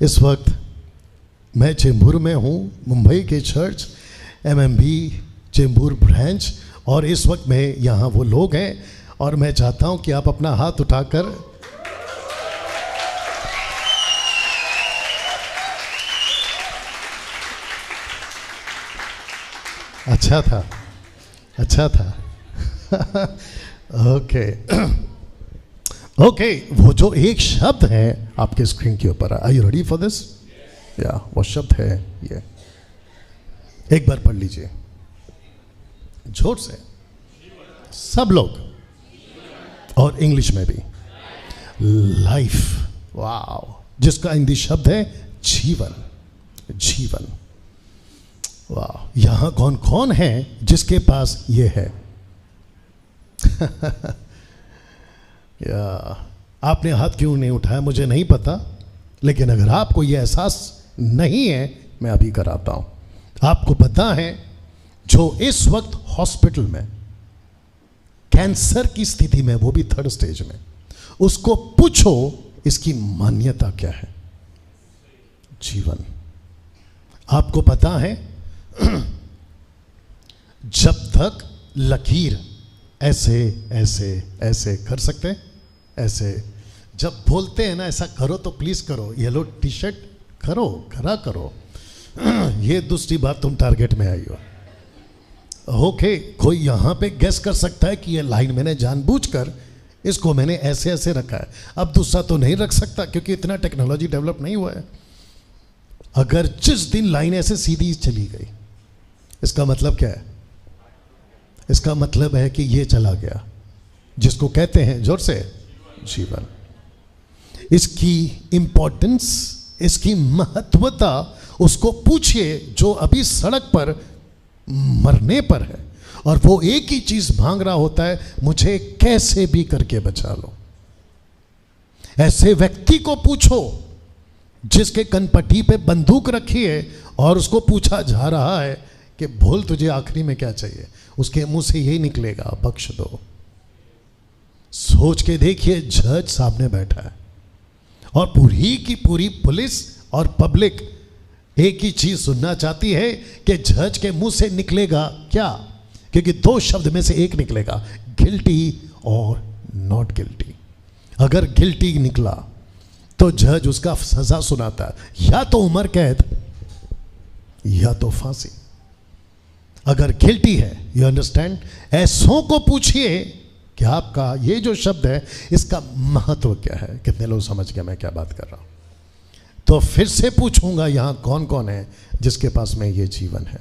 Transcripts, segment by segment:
इस वक्त मैं चेंबूर में हूँ, मुंबई के चर्च MMB चेंबूर ब्रांच, और इस वक्त में यहाँ वो लोग हैं और मैं चाहता हूँ कि आप अपना हाथ उठाकर अच्छा था ओके वो जो एक शब्द है आपके स्क्रीन के ऊपर, are you ready for this? या वो शब्द है ये, एक बार पढ़ लीजिए जोर से सब लोग, और इंग्लिश में भी, लाइफ। वाओ, जिसका हिंदी शब्द है जीवन। जीवन, वाह। यहां कौन कौन है जिसके पास ये है? या आपने हाथ क्यों नहीं उठाया मुझे नहीं पता, लेकिन अगर आपको ये एहसास नहीं है, मैं अभी कराता हूं। आपको पता है जो इस वक्त हॉस्पिटल में कैंसर की स्थिति में, वो भी 3rd स्टेज में, उसको पूछो इसकी मान्यता क्या है? जीवन। आपको पता है जब तक लकीर ऐसे ऐसे ऐसे कर सकते हैं, ऐसे जब बोलते हैं ना ऐसा करो तो प्लीज करो, येलो टी शर्ट करो, खरा करो, ये दूसरी बात तुम टारगेट में आई हो। ओके, कोई यहां पे गेस कर सकता है कि ये लाइन मैंने जानबूझकर इसको मैंने ऐसे ऐसे रखा है। अब दूसरा तो नहीं रख सकता क्योंकि इतना टेक्नोलॉजी डेवलप नहीं हुआ है। अगर जिस दिन लाइन ऐसे सीधी चली गई, इसका मतलब क्या है? इसका मतलब है कि ये चला गया, जिसको कहते हैं जोर से जीवन। इसकी इंपॉर्टेंस, इसकी महत्वता उसको पूछिए जो अभी सड़क पर मरने पर है और वो एक ही चीज मांग रहा होता है, मुझे कैसे भी करके बचा लो। ऐसे व्यक्ति को पूछो जिसके कनपट्टी पे बंदूक रखी है और उसको पूछा जा रहा है कि बोल तुझे आखिरी में क्या चाहिए, उसके मुंह से यही निकलेगा, बख्श दो। सोच के देखिए, जज सामने बैठा है और पूरी की पूरी पुलिस और पब्लिक एक ही चीज सुनना चाहती है कि जज के मुंह से निकलेगा क्या, क्योंकि 2 शब्द में से एक निकलेगा, गिल्टी और नॉट गिल्टी। अगर गिल्टी निकला तो जज उसका सजा सुनाता है, या तो उम्र कैद या तो फांसी। अगर गिल्टी है, यू अंडरस्टैंड, ऐसों को पूछिए कि आपका ये जो शब्द है इसका महत्व क्या है। कितने लोग समझ गए मैं क्या बात कर रहा हूं? तो फिर से पूछूंगा, यहां कौन कौन है जिसके पास में ये जीवन है?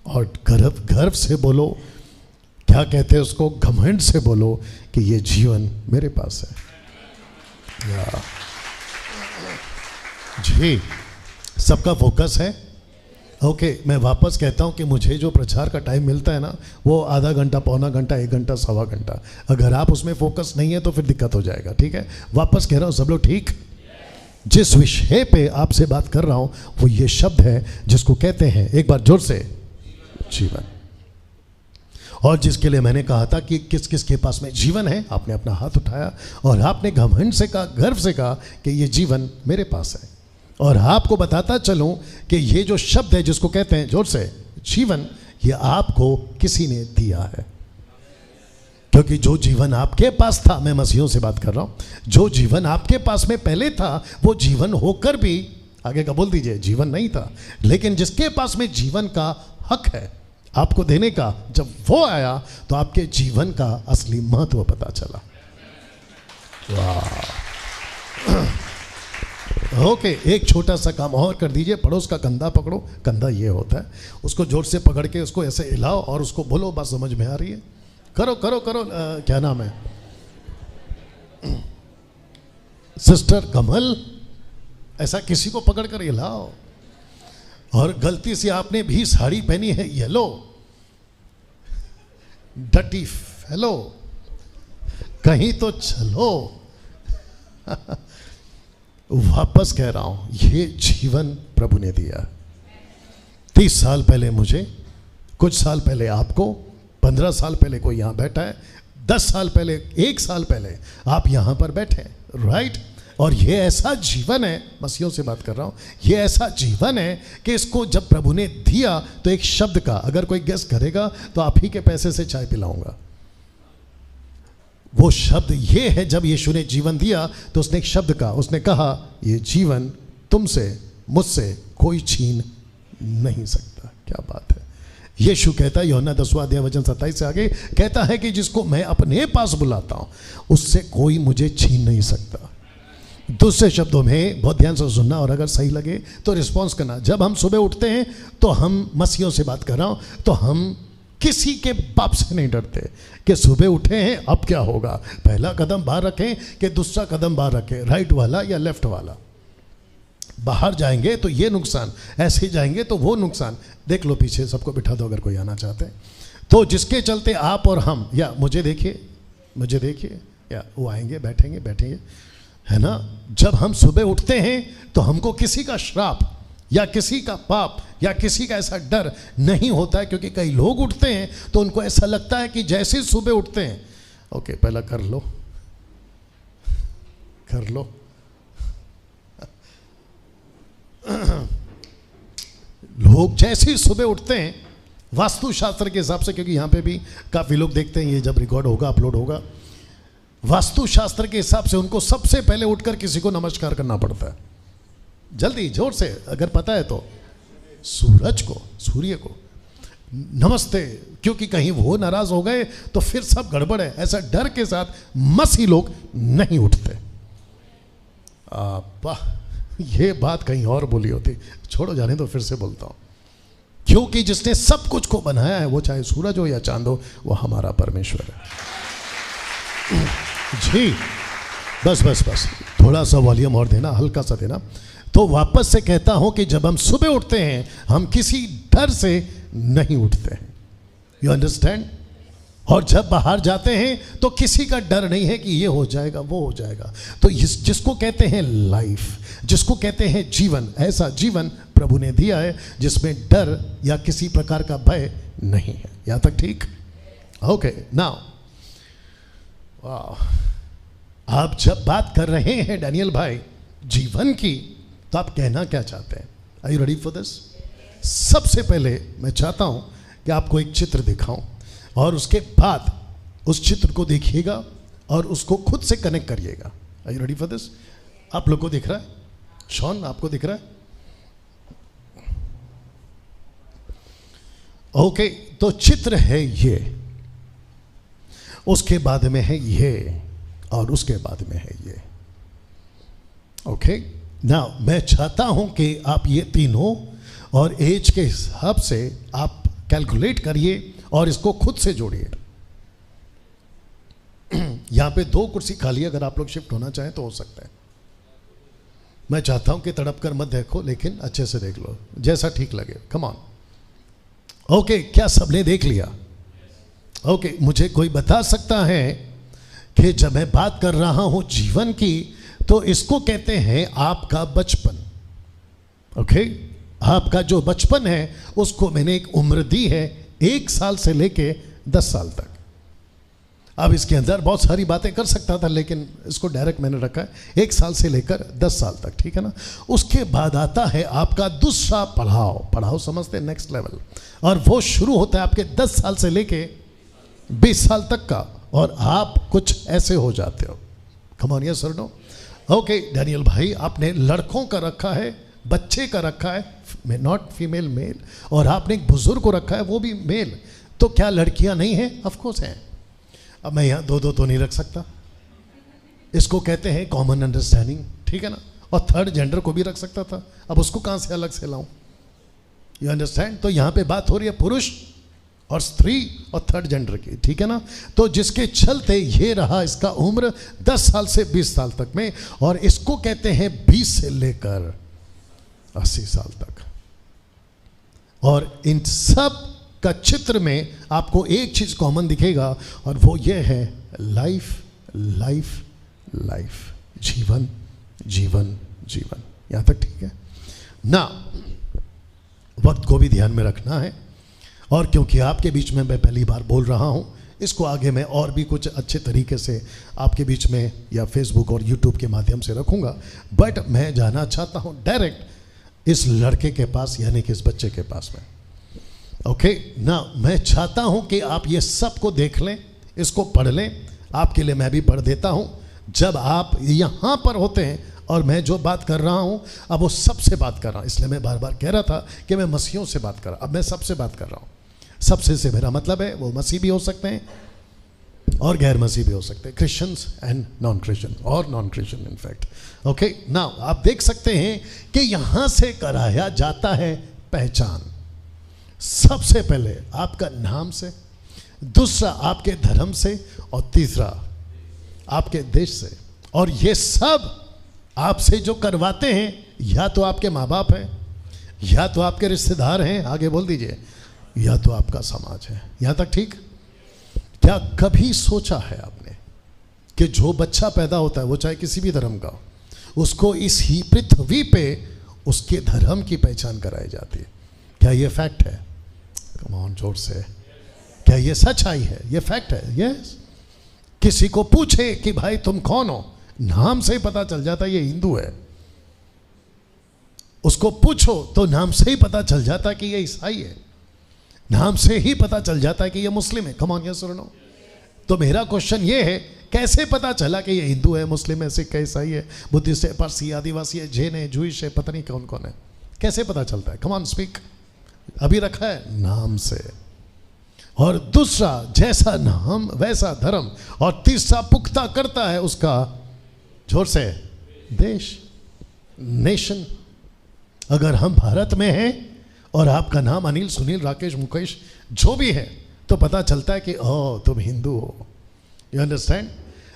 और गर्व से बोलो, क्या कहते हैं उसको, घमंड से बोलो कि ये जीवन मेरे पास है। या जी, सबका फोकस है। ओके, मैं वापस कहता हूं कि मुझे जो प्रचार का टाइम मिलता है ना, वो आधा घंटा, पौना घंटा, 1 घंटा, सवा घंटा। अगर आप उसमें फोकस नहीं है तो फिर दिक्कत हो जाएगा, ठीक है? वापस कह रहा हूं, सब लोग ठीक? जिस विषय पे आपसे बात कर रहा हूं वो ये शब्द है जिसको कहते हैं, एक बार जोर से, जीवन। और जिसके लिए मैंने कहा था कि किस किस के पास में जीवन है, आपने अपना हाथ उठाया और आपने घमंड से कहा, गर्व से कहा कि ये जीवन मेरे पास है। और आपको बताता चलूं कि ये जो शब्द है जिसको कहते हैं जोर से जीवन, ये आपको किसी ने दिया है। क्योंकि जो जीवन आपके पास था, मैं मसीहों से बात कर रहा हूं, जो जीवन आपके पास में पहले था वो जीवन होकर भी, आगे का बोल दीजिए, जीवन नहीं था। लेकिन जिसके पास में जीवन का हक है आपको देने का, जब वो आया तो आपके जीवन का असली महत्व पता चला। वाह। ओके, एक छोटा सा काम और कर दीजिए, पड़ोस का कंधा पकड़ो। कंधा ये होता है, उसको जोर से पकड़ के उसको ऐसे हिलाओ और उसको बोलो, बात समझ में आ रही है? करो करो करो। क्या नाम है? सिस्टर कमल। ऐसा किसी को पकड़ कर हिलाओ। और गलती से आपने भी साड़ी पहनी है येलो, डटी फेलो, कहीं तो चलो। वापस कह रहा हूं, ये जीवन प्रभु ने दिया। 30 साल पहले मुझे, कुछ साल पहले आपको, 15 साल पहले कोई यहां बैठा है, 10 साल पहले, 1 साल पहले आप यहां पर बैठे, राइट? और ये ऐसा जीवन है, मसीहों से बात कर रहा हूँ, ये ऐसा जीवन है कि इसको जब प्रभु ने दिया तो एक शब्द का, अगर कोई गेस करेगा तो आप ही के पैसे से चाय पिलाऊंगा। वो शब्द ये है, जब यीशु ने जीवन दिया तो उसने एक शब्द का, उसने कहा ये जीवन तुमसे मुझसे कोई छीन नहीं सकता। क्या बात है। यीशु कहता है यूहन्ना 10:27 से आगे कहता है कि जिसको मैं अपने पास बुलाता हूं उससे कोई मुझे छीन नहीं सकता। दूसरे शब्दों में बहुत ध्यान से सुनना और अगर सही लगे तो रिस्पॉन्स करना। जब हम सुबह उठते हैं तो हम मसीहों से बात कर रहा हूं, तो हम किसी के बाप से नहीं डरते कि सुबह उठे हैं अब क्या होगा, पहला कदम बाहर रखें कि दूसरा कदम बाहर रखें, राइट वाला या लेफ्ट वाला। बाहर जाएंगे तो ये नुकसान, ऐसे ही जाएंगे तो वो नुकसान। देख लो पीछे, सबको बिठा दो अगर कोई आना चाहते हैं। तो जिसके चलते आप और हम, या मुझे देखिए, या वो आएंगे, बैठेंगे, है ना। जब हम सुबह उठते हैं तो हमको किसी का श्राप या किसी का पाप या किसी का ऐसा डर नहीं होता है, क्योंकि कई लोग उठते हैं तो उनको ऐसा लगता है कि जैसे सुबह उठते हैं, ओके पहला कर लो, लोग जैसे ही सुबह उठते हैं वास्तुशास्त्र के हिसाब से, क्योंकि यहाँ पे भी काफ़ी लोग देखते हैं, ये जब रिकॉर्ड होगा अपलोड होगा, वास्तुशास्त्र के हिसाब से उनको सबसे पहले उठकर किसी को नमस्कार करना पड़ता है, जल्दी जोर से अगर पता है तो, सूर्य को नमस्ते, क्योंकि कहीं वो नाराज हो गए तो फिर सब गड़बड़ है। ऐसा डर के साथ मसीह लोग नहीं उठते। ये बात कहीं और बोली होती, छोड़ो जाने दो, फिर से बोलता हूं। क्योंकि जिसने सब कुछ को बनाया है, वो चाहे सूरज हो या चांद हो, वो हमारा परमेश्वर है। जी बस थोड़ा सा वॉल्यूम और देना, हल्का सा देना। तो वापस से कहता हूं कि जब हम सुबह उठते हैं हम किसी डर से नहीं उठते हैं, यू अंडरस्टैंड। और जब बाहर जाते हैं तो किसी का डर नहीं है कि ये हो जाएगा वो हो जाएगा। तो जिसको कहते हैं लाइफ, जिसको कहते हैं जीवन, ऐसा जीवन प्रभु ने दिया है जिसमें डर या किसी प्रकार का भय नहीं है। यहां तक ठीक? ओके नाउ आप जब बात कर रहे हैं डैनियल भाई जीवन की, तो आप कहना क्या चाहते हैं? Are you ready for this? सबसे पहले मैं चाहता हूं कि आपको एक चित्र दिखाऊं और उसके बाद उस चित्र को देखिएगा और उसको खुद से कनेक्ट करिएगा। Are you ready for this? आप लोग को दिख रहा है? शॉन आपको दिख रहा है? ओके तो चित्र है ये, उसके बाद में है ये, और उसके बाद में है ये। ओके नाउ मैं चाहता हूं कि आप ये तीनों और एज के हिसाब से आप कैलकुलेट करिए और इसको खुद से जोड़िए। यहां पे 2 कुर्सी खाली है, अगर आप लोग शिफ्ट होना चाहें तो हो सकता है। मैं चाहता हूं कि तड़प कर मत देखो, लेकिन अच्छे से देख लो, जैसा ठीक लगे। Come on. ओके क्या सबने देख लिया? ओके मुझे कोई बता सकता है कि जब मैं बात कर रहा हूं जीवन की, तो इसको कहते हैं आपका बचपन। ओके आपका जो बचपन है उसको मैंने एक उम्र दी है, 1 साल से लेके 10 साल तक। अब इसके अंदर बहुत सारी बातें कर सकता था, लेकिन इसको डायरेक्ट मैंने रखा है 1 साल से लेकर 10 साल तक, ठीक है ना। उसके बाद आता है आपका दूसरा पढ़ाओ समझते हैं, नेक्स्ट लेवल, और वो शुरू होता है आपके 10 साल से लेके 20 साल तक का, और आप कुछ ऐसे हो जाते हो। कम ऑन यस और नो? ओके डैनियल भाई आपने लड़कों का रखा है, बच्चे का रखा है, नॉट फीमेल मेल, और आपने एक बुजुर्ग को रखा है वो भी मेल, तो क्या लड़कियां नहीं हैं? ऑफ कोर्स हैं। अब मैं यहाँ 2 तो नहीं रख सकता, इसको कहते हैं कॉमन अंडरस्टैंडिंग, ठीक है ना। और थर्ड जेंडर को भी रख सकता था, अब उसको कहाँ से अलग से लाऊं? You understand? तो यहाँ पे बात हो रही है पुरुष और स्त्री और थर्ड जेंडर की, ठीक है ना। तो जिसके चलते ये रहा इसका उम्र 10 साल से 20 साल तक में, और इसको कहते हैं 20 से लेकर 80 साल तक। और इन सब का चित्र में आपको एक चीज कॉमन दिखेगा, और वो ये है लाइफ लाइफ लाइफ, जीवन जीवन जीवन। यहां तक ठीक है ना। वक्त को भी ध्यान में रखना है, और क्योंकि आपके बीच में मैं पहली बार बोल रहा हूं, इसको आगे मैं और भी कुछ अच्छे तरीके से आपके बीच में या फेसबुक और यूट्यूब के माध्यम से रखूँगा, बट मैं जाना चाहता हूँ डायरेक्ट इस लड़के के पास, यानी कि इस बच्चे के पास में। ओके ना, मैं चाहता हूँ कि आप ये सब को देख लें, इसको पढ़ लें। आपके लिए मैं भी पढ़ देता हूँ। जब आप यहाँ पर होते हैं और मैं जो बात कर रहा हूँ, अब वो सबसे बात कर रहा हूँ, इसलिए मैं बार बार कह रहा था कि मैं मसीहों से बात कर रहा हूँ। अब मैं सबसे बात कर रहा हूँ। सबसे से मेरा मतलब है वो मसीह भी हो सकते हैं और गैर मसीह भी हो सकते हैं, क्रिश्चियंस एंड नॉन क्रिश्चियन और non Christian in fact. Okay now आप देख सकते हैं कि यहाँ से कराया जाता है पहचान। सबसे पहले आपका नाम से, दूसरा आपके धर्म से, और तीसरा आपके देश से। और ये सब आपसे जो करवाते हैं, या तो आपके माँ बाप हैं, या तो आपके रिश्तेदार हैं, आगे बोल दीजिए, या तो आपका समाज है। यहाँ तक ठीक? क्या कभी सोचा है आपने कि जो बच्चा पैदा होता है, वो चाहे किसी भी धर्म का, उसको इस ही पृथ्वी पे उसके धर्म की पहचान कराई जाती है? क्या ये फैक्ट है? कम ऑन, जोर से। क्या ये सच्चाई है? ये फैक्ट है। यस। किसी को पूछे कि भाई तुम कौन हो, नाम से ही पता चल जाता है ये हिंदू है। उसको पूछो तो नाम से ही पता चल जाता है कि ये ईसाई है। नाम से ही पता चल जाता है कि ये मुस्लिम है। कम ऑन, यस और नो? तो मेरा क्वेश्चन ये है, कैसे पता चला कि ये हिंदू है, मुस्लिम है, सिख है, ईसाई है, बुद्धिस्ट है, पारसी, आदिवासी है, जैन है, जूइश है, पता नहीं कौन कौन है? कैसे पता चलता है? Come on, speak. अभी रखा है नाम से। और दूसरा, जैसा नाम वैसा धर्म। और तीसरा, पुख्ता करता है उसका, जोर से, देश, नेशन। अगर हम भारत में हैं और आपका नाम अनिल, सुनील, राकेश, मुकेश जो भी है, तो पता चलता है कि ओह तुम हिंदू हो। You understand?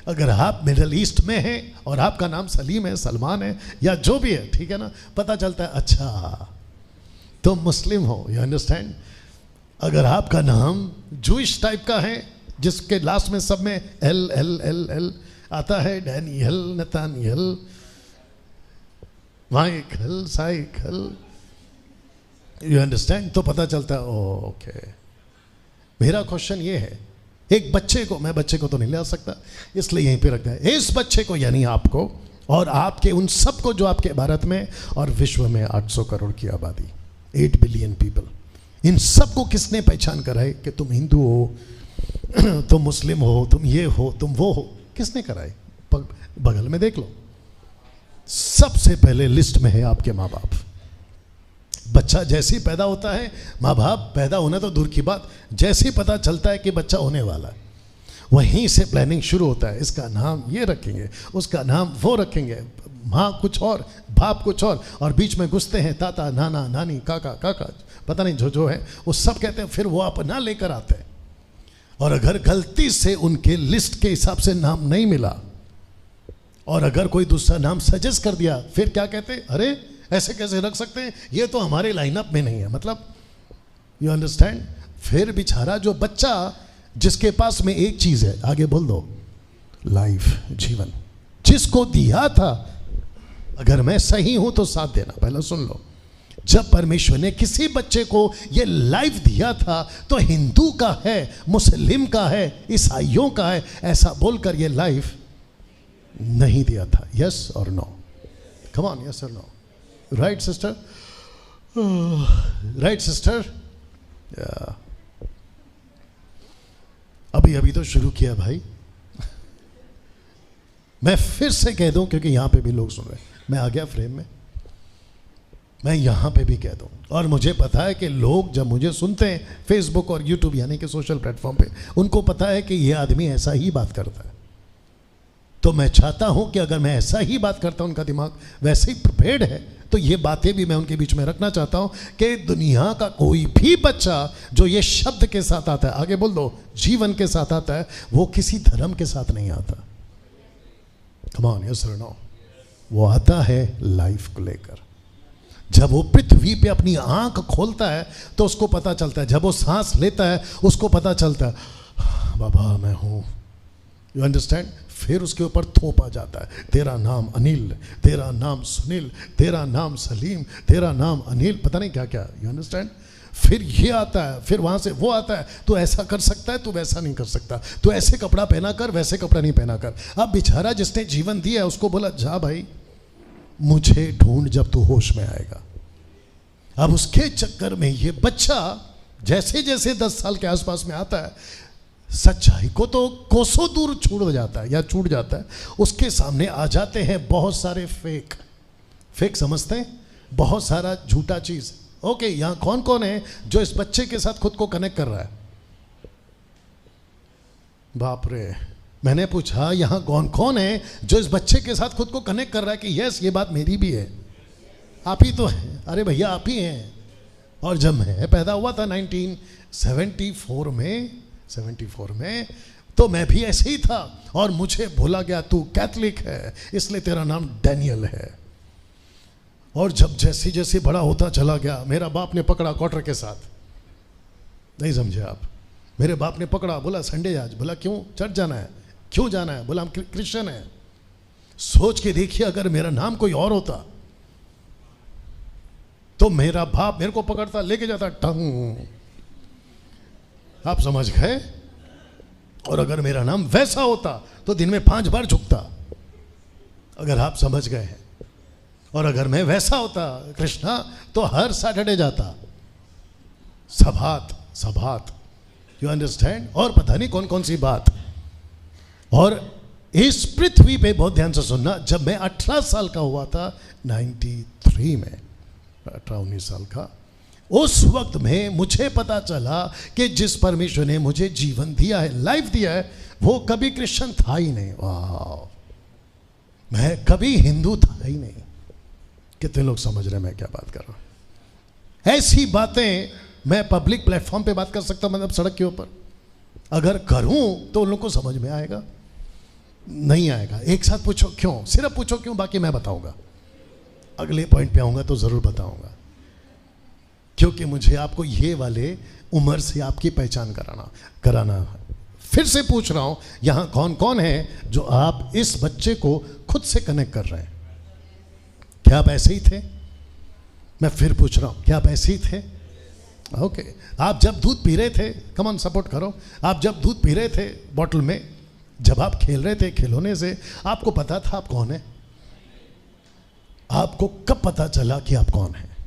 अगर आप मिडल ईस्ट में हैं और आपका नाम सलीम है, सलमान है, या जो भी है, ठीक है ना, पता चलता है अच्छा तुम मुस्लिम हो। You understand? अगर आपका नाम जूइश टाइप का है, जिसके लास्ट में सब में एल एल एल एल आता है, Daniel, Nathaniel, Michael, cycle, you understand, तो पता चलता है ओके। मेरा क्वेश्चन ये है, एक बच्चे को, मैं बच्चे को तो नहीं ला सकता इसलिए यहीं पे रखता है, इस बच्चे को यानी आपको और आपके उन सबको जो आपके भारत में और विश्व में 800 करोड़ की आबादी, 8 बिलियन पीपल, इन सबको किसने पहचान कराई कि तुम हिंदू हो, तुम मुस्लिम हो, तुम ये हो, तुम वो हो? किसने कराई? बगल में देख लो। सबसे पहले लिस्ट में है आपके माँ बाप। बच्चा जैसे ही पैदा होता है, माँ बाप पैदा होना तो दूर की बात, जैसे ही पता चलता है कि बच्चा होने वाला है, वहीं से प्लानिंग शुरू होता है। इसका नाम ये रखेंगे, उसका नाम वो रखेंगे, माँ कुछ और, बाप कुछ और बीच में घुसते हैं ताता, नाना, नानी, काका, काका, पता नहीं जो जो है, वो सब कहते हैं। फिर वो अपना लेकर आते हैं, और अगर गलती से उनके लिस्ट के हिसाब से नाम नहीं मिला और अगर कोई दूसरा नाम सजेस्ट कर दिया, फिर क्या कहते हैं? अरे ऐसे कैसे रख सकते हैं, ये तो हमारे लाइनअप में नहीं है। मतलब यू अंडरस्टैंड? फिर बेचारा जो बच्चा, जिसके पास में एक चीज है, आगे बोल दो, लाइफ, जीवन, जिसको दिया था, अगर मैं सही हूं तो साथ देना, पहले सुन लो। जब परमेश्वर ने किसी बच्चे को ये लाइफ दिया था, तो हिंदू का है, मुस्लिम का है, ईसाइयों का है, ऐसा बोलकर ये लाइफ नहीं दिया था। यस और नो? कम ऑन, यस और no? Right sister? Right sister? अभी तो शुरू किया भाई। मैं फिर से कह दूं, क्योंकि यहां पे भी लोग सुन रहे हैं, मैं आ गया फ्रेम में, मैं यहां पे भी कह दूं। और मुझे पता है कि लोग जब मुझे सुनते हैं फेसबुक और यूट्यूब यानी कि सोशल प्लेटफॉर्म पे, उनको पता है कि ये आदमी ऐसा ही बात करता है। तो मैं चाहता हूं कि अगर मैं ऐसा ही बात करता हूं, उनका दिमाग वैसे ही प्रिपेयर्ड है, तो ये बातें भी मैं उनके बीच में रखना चाहता हूं कि दुनिया का कोई भी बच्चा जो ये शब्द के साथ आता है, आगे बोल दो, जीवन के साथ आता है, वो किसी धर्म के साथ नहीं आता। कम ऑन, यस और नो? वो आता है लाइफ को लेकर। जब वो पृथ्वी पे अपनी आंख खोलता है तो उसको पता चलता है, जब वो सांस लेता है उसको पता चलता है बाबा मैं हूं। You understand? फिर उसके ऊपर थोपा जाता है, तेरा नाम अनिल, तेरा नाम सुनील, तेरा नाम सलीम, तेरा नाम अनिल, पता नहीं क्या क्या। You understand? फिर ये आता है, फिर वहाँ से वो आता है, तू ऐसा कर सकता है, तू वैसा नहीं कर सकता, तू ऐसे कपड़ा पहना कर, वैसे कपड़ा नहीं पहना कर। अब बेचारा जिसने जीवन दिया है उसको बोला जा भाई मुझे ढूंढ जब तू होश में आएगा। अब उसके चक्कर में ये बच्चा जैसे जैसे 10 साल के आसपास में आता है, सच्चाई को तो कोसों दूर छूट जाता है या छूट जाता है, उसके सामने आ जाते हैं बहुत सारे फेक समझते हैं, बहुत सारा झूठा चीज। ओके, यहां कौन कौन है जो इस बच्चे के साथ खुद को कनेक्ट कर रहा है? बाप रे, मैंने पूछा यहां कौन कौन है जो इस बच्चे के साथ खुद को कनेक्ट कर रहा है कि यस ये बात मेरी भी है, आप ही तो हैं। अरे भैया आप ही हैं। और जब मैं पैदा हुआ था 1974 में तो मैं भी ऐसे ही था, और मुझे बोला गया तू कैथलिक है इसलिए तेरा नाम डैनियल है। और जब जैसे जैसे बड़ा होता चला गया, मेरा बाप ने पकड़ा क्वार्टर के साथ, नहीं समझे आप, मेरे बाप ने पकड़ा, बोला संडे आज, बोला क्यों चर्च जाना है, क्यों जाना है, बोला हम क्रिश्चियन हैं। सोच के देखिए अगर मेरा नाम कोई और होता तो मेरा बाप मेरे को पकड़ता लेके जाता टंग, आप समझ गए। और अगर मेरा नाम वैसा होता तो दिन में 5 बार झुकता, अगर आप समझ गए हैं। और अगर मैं वैसा होता कृष्णा तो हर सैटरडे जाता, सभात, यू अंडरस्टैंड। और पता नहीं कौन कौन सी बात। और इस पृथ्वी पे बहुत ध्यान से सुनना, जब मैं 18 साल का हुआ था 93 में, 18-19 साल का, उस वक्त में मुझे पता चला कि जिस परमेश्वर ने मुझे जीवन दिया है, लाइफ दिया है, वो कभी क्रिश्चियन था ही नहीं। वाह, मैं कभी हिंदू था ही नहीं। कितने लोग समझ रहे हैं मैं क्या बात कर रहा हूं? ऐसी बातें मैं पब्लिक प्लेटफॉर्म पे बात कर सकता, मतलब सड़क के ऊपर अगर करूं तो उन लोगों को समझ में आएगा, नहीं आएगा। एक साथ पूछो क्यों, सिर्फ पूछो क्यों, बाकी मैं बताऊंगा, अगले पॉइंट पे आऊंगा तो जरूर बताऊंगा। क्योंकि मुझे आपको ये वाले उम्र से आपकी पहचान कराना है। फिर से पूछ रहा हूं, यहां कौन कौन है जो आप इस बच्चे को खुद से कनेक्ट कर रहे हैं? क्या आप ऐसे ही थे? मैं फिर पूछ रहा हूं, क्या आप ऐसे ही थे? ओके, आप जब दूध पी रहे थे, कम ऑन सपोर्ट करो, आप जब दूध पी रहे थे बॉटल में, जब आप खेल रहे थे खिलौने से, आपको पता था आप कौन है? आपको कब पता चला कि आप कौन हैं?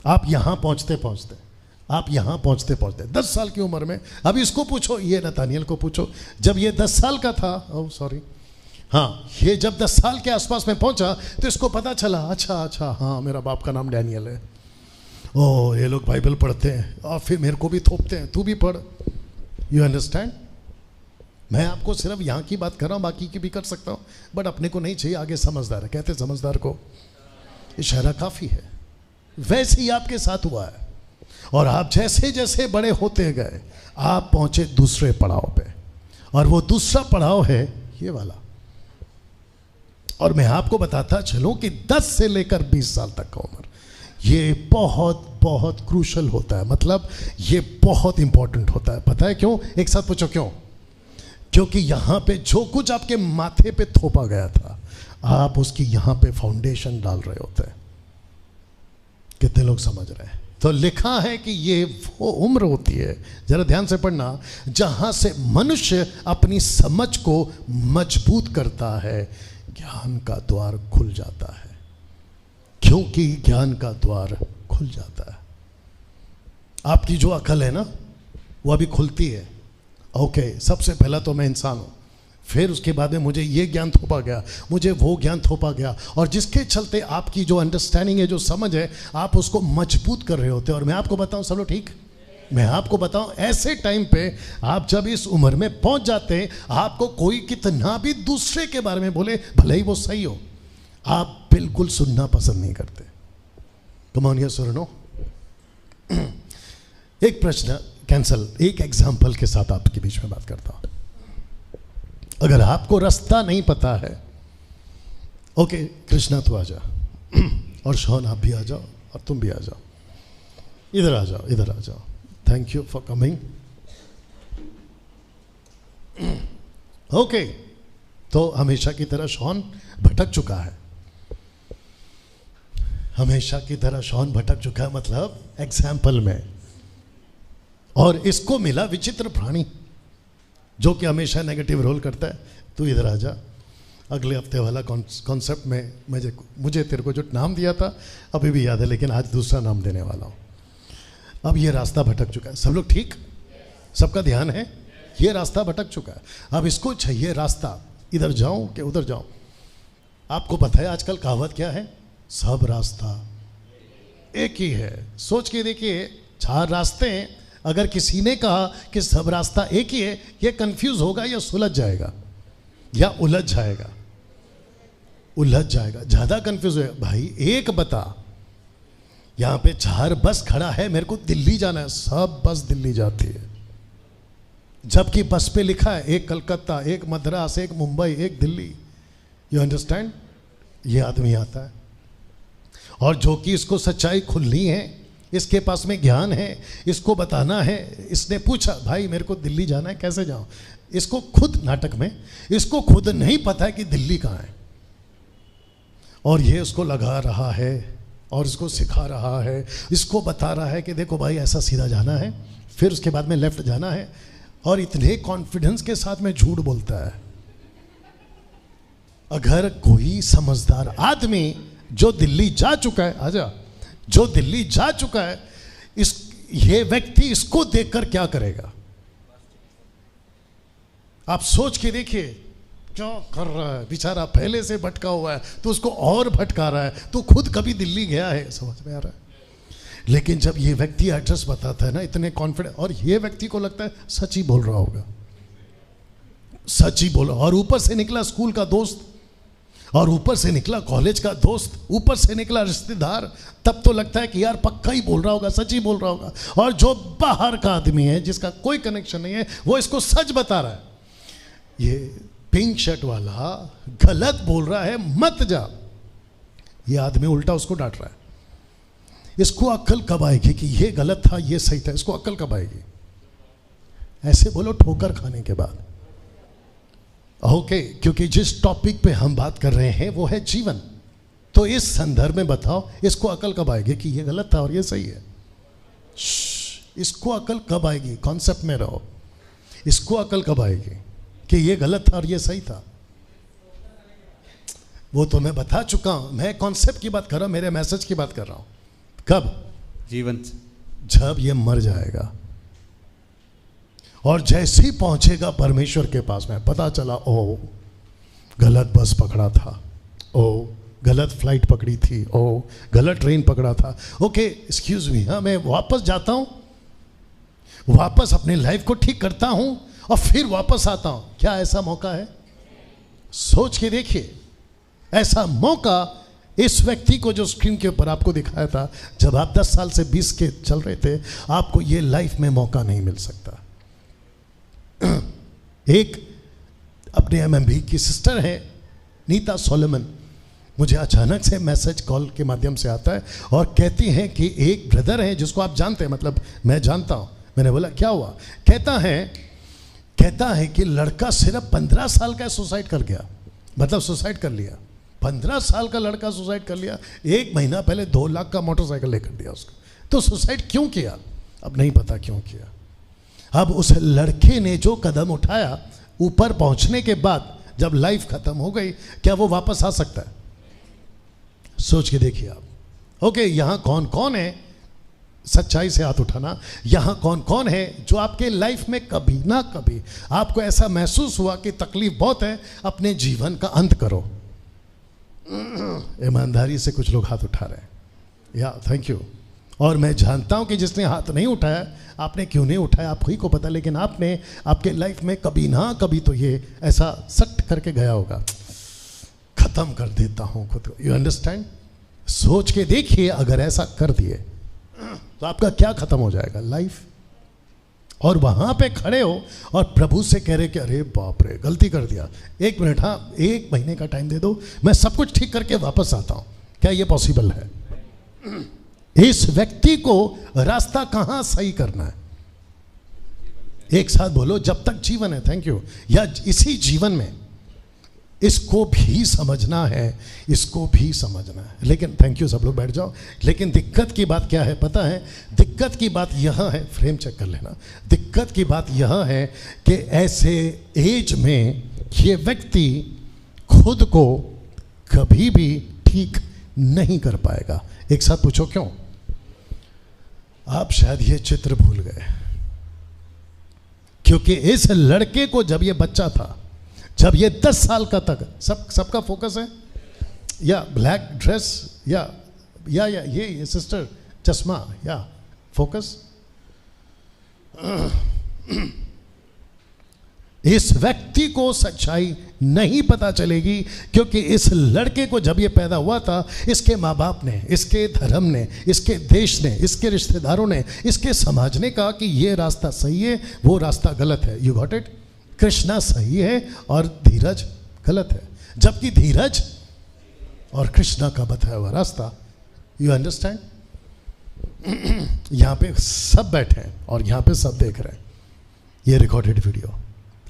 आप यहां पहुंचते पहुंचते 10 साल की उम्र में। अब इसको पूछो, ये नतानियल को पूछो, जब ये 10 साल का था, हाँ, ये जब 10 साल के आसपास में पहुंचा तो इसको पता चला, अच्छा हाँ मेरा बाप का नाम डैनियल है। ओ, ये लोग बाइबल पढ़ते हैं और फिर मेरे को भी थोपते हैं, तू भी पढ़। You understand? मैं आपको सिर्फ यहाँ की बात कर रहा हूँ, बाकी की भी कर सकता हूँ, बट अपने को नहीं चाहिए। आगे समझदार है, कहते समझदार को इशारा काफ़ी है। वैसे ही आपके साथ हुआ है, और आप जैसे जैसे बड़े होते गए आप पहुंचे दूसरे पड़ाव पे, और वो दूसरा पड़ाव है ये वाला। और मैं आपको बताता चलूं कि 10 से लेकर 20 साल तक का उम्र, ये बहुत बहुत क्रूशल होता है, मतलब ये बहुत इंपॉर्टेंट होता है। पता है क्यों? एक साथ पूछो क्यों? क्योंकि यहां पे जो कुछ आपके माथे पे थोपा गया था, आप उसकी यहां पे फाउंडेशन डाल रहे होते हैं। कितने लोग समझ रहे हैं? तो लिखा है कि ये वो उम्र होती है, जरा ध्यान से पढ़ना, जहां से मनुष्य अपनी समझ को मजबूत करता है, ज्ञान का द्वार खुल जाता है। क्योंकि ज्ञान का द्वार खुल जाता है, आपकी जो अकल है ना वो अभी खुलती है। ओके, सबसे पहला तो मैं इंसान हूं, फिर उसके बाद में मुझे ये ज्ञान थोपा गया, मुझे वो ज्ञान थोपा गया, और जिसके चलते आपकी जो अंडरस्टैंडिंग है, जो समझ है, आप उसको मजबूत कर रहे होते हैं। और मैं आपको बताऊं, सब लोग ठीक, मैं आपको बताऊं, ऐसे टाइम पे आप जब इस उम्र में पहुंच जाते हैं, आपको कोई कितना भी दूसरे के बारे में बोले, भले ही वो सही हो, आप बिल्कुल सुनना पसंद नहीं करते। कम ऑन, यस और नो? एक प्रश्न कैंसल, एक एग्जाम्पल के साथ आपके बीच में बात करता हूं। अगर आपको रास्ता नहीं पता है, ओके कृष्णा तू आ जा, और शौन आप भी आ जाओ, और तुम भी आ जाओ, इधर आ जाओ, इधर आ जाओ। Thank you for coming. Okay, तो हमेशा की तरह शौन भटक चुका है। हमेशा की तरह शॉन भटक चुका है, मतलब एग्जाम्पल में। और इसको मिला विचित्र प्राणी जो कि हमेशा नेगेटिव रोल करता है। तू इधर आ जा, अगले हफ्ते वाला कॉन्सेप्ट में मुझे तेरे को जो नाम दिया था अभी भी याद है, लेकिन आज दूसरा नाम देने वाला हूँ। अब ये रास्ता भटक चुका है। सब लोग ठीक? सबका ध्यान है? ये रास्ता भटक चुका है। अब इसको चाहिए रास्ता, इधर जाऊं कि उधर जाऊं। आपको पता है आजकल कहावत क्या है? सब रास्ता एक ही है। सोच के देखिए, 4 रास्ते हैं। अगर किसी ने कहा कि सब रास्ता एक ही है, ये कंफ्यूज होगा या सुलझ जाएगा या उलझ जाएगा? उलझ जाएगा, ज्यादा कंफ्यूज हो। भाई एक बता, यहां पे 4 बस खड़ा है, मेरे को दिल्ली जाना है, सब बस दिल्ली जाती है, जबकि बस पे लिखा है एक कलकत्ता, एक मद्रास, एक मुंबई, एक दिल्ली। You understand? ये आदमी आता है और जो कि इसको सच्चाई खुलनी है, इसके पास में ज्ञान है, इसको बताना है। इसने पूछा, भाई मेरे को दिल्ली जाना है, कैसे जाऊं? इसको खुद नाटक में इसको खुद नहीं पता है कि दिल्ली कहाँ है, और ये उसको लगा रहा है और इसको सिखा रहा है, इसको बता रहा है कि देखो भाई ऐसा सीधा जाना है, फिर उसके बाद में लेफ्ट जाना है, और इतने कॉन्फिडेंस के साथ में झूठ बोलता है। अगर कोई समझदार आदमी जो दिल्ली जा चुका है, आजा, जो दिल्ली जा चुका है, ये व्यक्ति इसको देखकर क्या करेगा? आप सोच के देखिए क्या कर रहा है। बेचारा पहले से भटका हुआ है तो उसको और भटका रहा है, तो खुद कभी दिल्ली गया है, समझ में आ रहा है? लेकिन जब ये व्यक्ति एड्रेस बताता है ना, इतने कॉन्फिडेंट, और ये व्यक्ति को लगता है सच ही बोल रहा होगा, सच ही बोल रहा, और ऊपर से निकला स्कूल का दोस्त, और ऊपर से निकला कॉलेज का दोस्त, ऊपर से निकला रिश्तेदार, तब तो लगता है कि यार पक्का ही बोल रहा होगा, सच ही बोल रहा होगा। और जो बाहर का आदमी है जिसका कोई कनेक्शन नहीं है, वो इसको सच बता रहा है। ये पिंक शर्ट वाला गलत बोल रहा है, मत जा। ये आदमी उल्टा उसको डांट रहा है। इसको अक्ल कब आएगी कि ये गलत था, ये सही था? इसको अक्ल कब आएगी? ऐसे बोलो ठोकर खाने के बाद। ओके, क्योंकि जिस टॉपिक पे हम बात कर रहे हैं वो है जीवन, तो इस संदर्भ में बताओ इसको अकल कब आएगी कि ये गलत था और ये सही है? इसको अकल कब आएगी? कॉन्सेप्ट में रहो। इसको अकल कब आएगी कि ये गलत था और ये सही था? वो तो मैं बता चुका हूं, मैं कॉन्सेप्ट की बात कर रहा हूं, मेरे मैसेज की बात कर रहा हूं। कब? जीवन, जब ये मर जाएगा और जैसे ही पहुंचेगा परमेश्वर के पास में, पता चला ओ गलत बस पकड़ा था, ओ गलत फ्लाइट पकड़ी थी, ओ गलत ट्रेन पकड़ा था। ओके एक्सक्यूज मी, हाँ मैं वापस जाता हूं, वापस अपनी लाइफ को ठीक करता हूं और फिर वापस आता हूं। क्या ऐसा मौका है? सोच के देखिए, ऐसा मौका इस व्यक्ति को जो स्क्रीन के ऊपर आपको दिखाया था, जब आप 10 साल से 20 के चल रहे थे, आपको ये लाइफ में मौका नहीं मिल सकता। एक अपने एमएमबी की सिस्टर है नीता सोलोमन, मुझे अचानक से मैसेज कॉल के माध्यम से आता है और कहती हैं कि एक ब्रदर है जिसको आप जानते हैं, मतलब मैं जानता हूं। मैंने बोला क्या हुआ? कहता है कि लड़का सिर्फ 15 साल का सुसाइड कर गया, मतलब सुसाइड कर लिया। 15 साल का लड़का सुसाइड कर लिया। 1 महीना पहले 2 लाख का मोटरसाइकिल लेकर दिया उसको। तो सुसाइड क्यों किया? अब नहीं पता क्यों किया। अब उस लड़के ने जो कदम उठाया, ऊपर पहुंचने के बाद जब लाइफ खत्म हो गई, क्या वो वापस आ सकता है? सोच के देखिए आप। ओके, यहां कौन कौन है, सच्चाई से हाथ उठाना, यहां कौन कौन है जो आपके लाइफ में कभी ना कभी आपको ऐसा महसूस हुआ कि तकलीफ बहुत है, अपने जीवन का अंत करो? ईमानदारी से कुछ लोग हाथ उठा रहे हैं। या थैंक यू। और मैं जानता हूं कि जिसने हाथ नहीं उठाया, आपने क्यों नहीं उठाया आपको ही को पता, लेकिन आपने आपके लाइफ में कभी ना कभी तो ये ऐसा सट करके गया होगा, खत्म कर देता हूं खुद को। You understand? सोच के देखिए, अगर ऐसा कर दिए तो आपका क्या खत्म हो जाएगा? लाइफ। और वहां पे खड़े हो और प्रभु से कह रहे कि अरे बाप रे गलती कर दिया, 1 मिनट, हाँ 1 महीने का टाइम दे दो, मैं सब कुछ ठीक करके वापस आता हूं। क्या ये पॉसिबल है? इस व्यक्ति को रास्ता कहां सही करना है? एक साथ बोलो, जब तक जीवन है। Thank you. या इसी जीवन में इसको भी समझना है, इसको भी समझना है। लेकिन थैंक यू, सब लोग बैठ जाओ। लेकिन दिक्कत की बात क्या है पता है? दिक्कत की बात यह है, फ्रेम चेक कर लेना। दिक्कत की बात यह है कि ऐसे एज में ये व्यक्ति खुद को कभी भी ठीक नहीं कर पाएगा। एक साथ पूछो क्यों? आप शायद ये चित्र भूल गए, क्योंकि इस लड़के को जब ये बच्चा था, जब ये 10 साल का तक, सबका फोकस है या ब्लैक ड्रेस या ये सिस्टर चश्मा या फोकस। इस व्यक्ति को सच्चाई नहीं पता चलेगी, क्योंकि इस लड़के को जब ये पैदा हुआ था, इसके माँ बाप ने, इसके धर्म ने, इसके देश ने, इसके रिश्तेदारों ने, इसके समाज ने कहा कि ये रास्ता सही है, वो रास्ता गलत है। You got it? कृष्णा सही है और धीरज गलत है, जबकि धीरज और कृष्णा का बताया हुआ रास्ता, यू अंडरस्टैंड? यहां पे सब बैठे हैं और यहां पे सब देख रहे हैं ये रिकॉर्डेड वीडियो।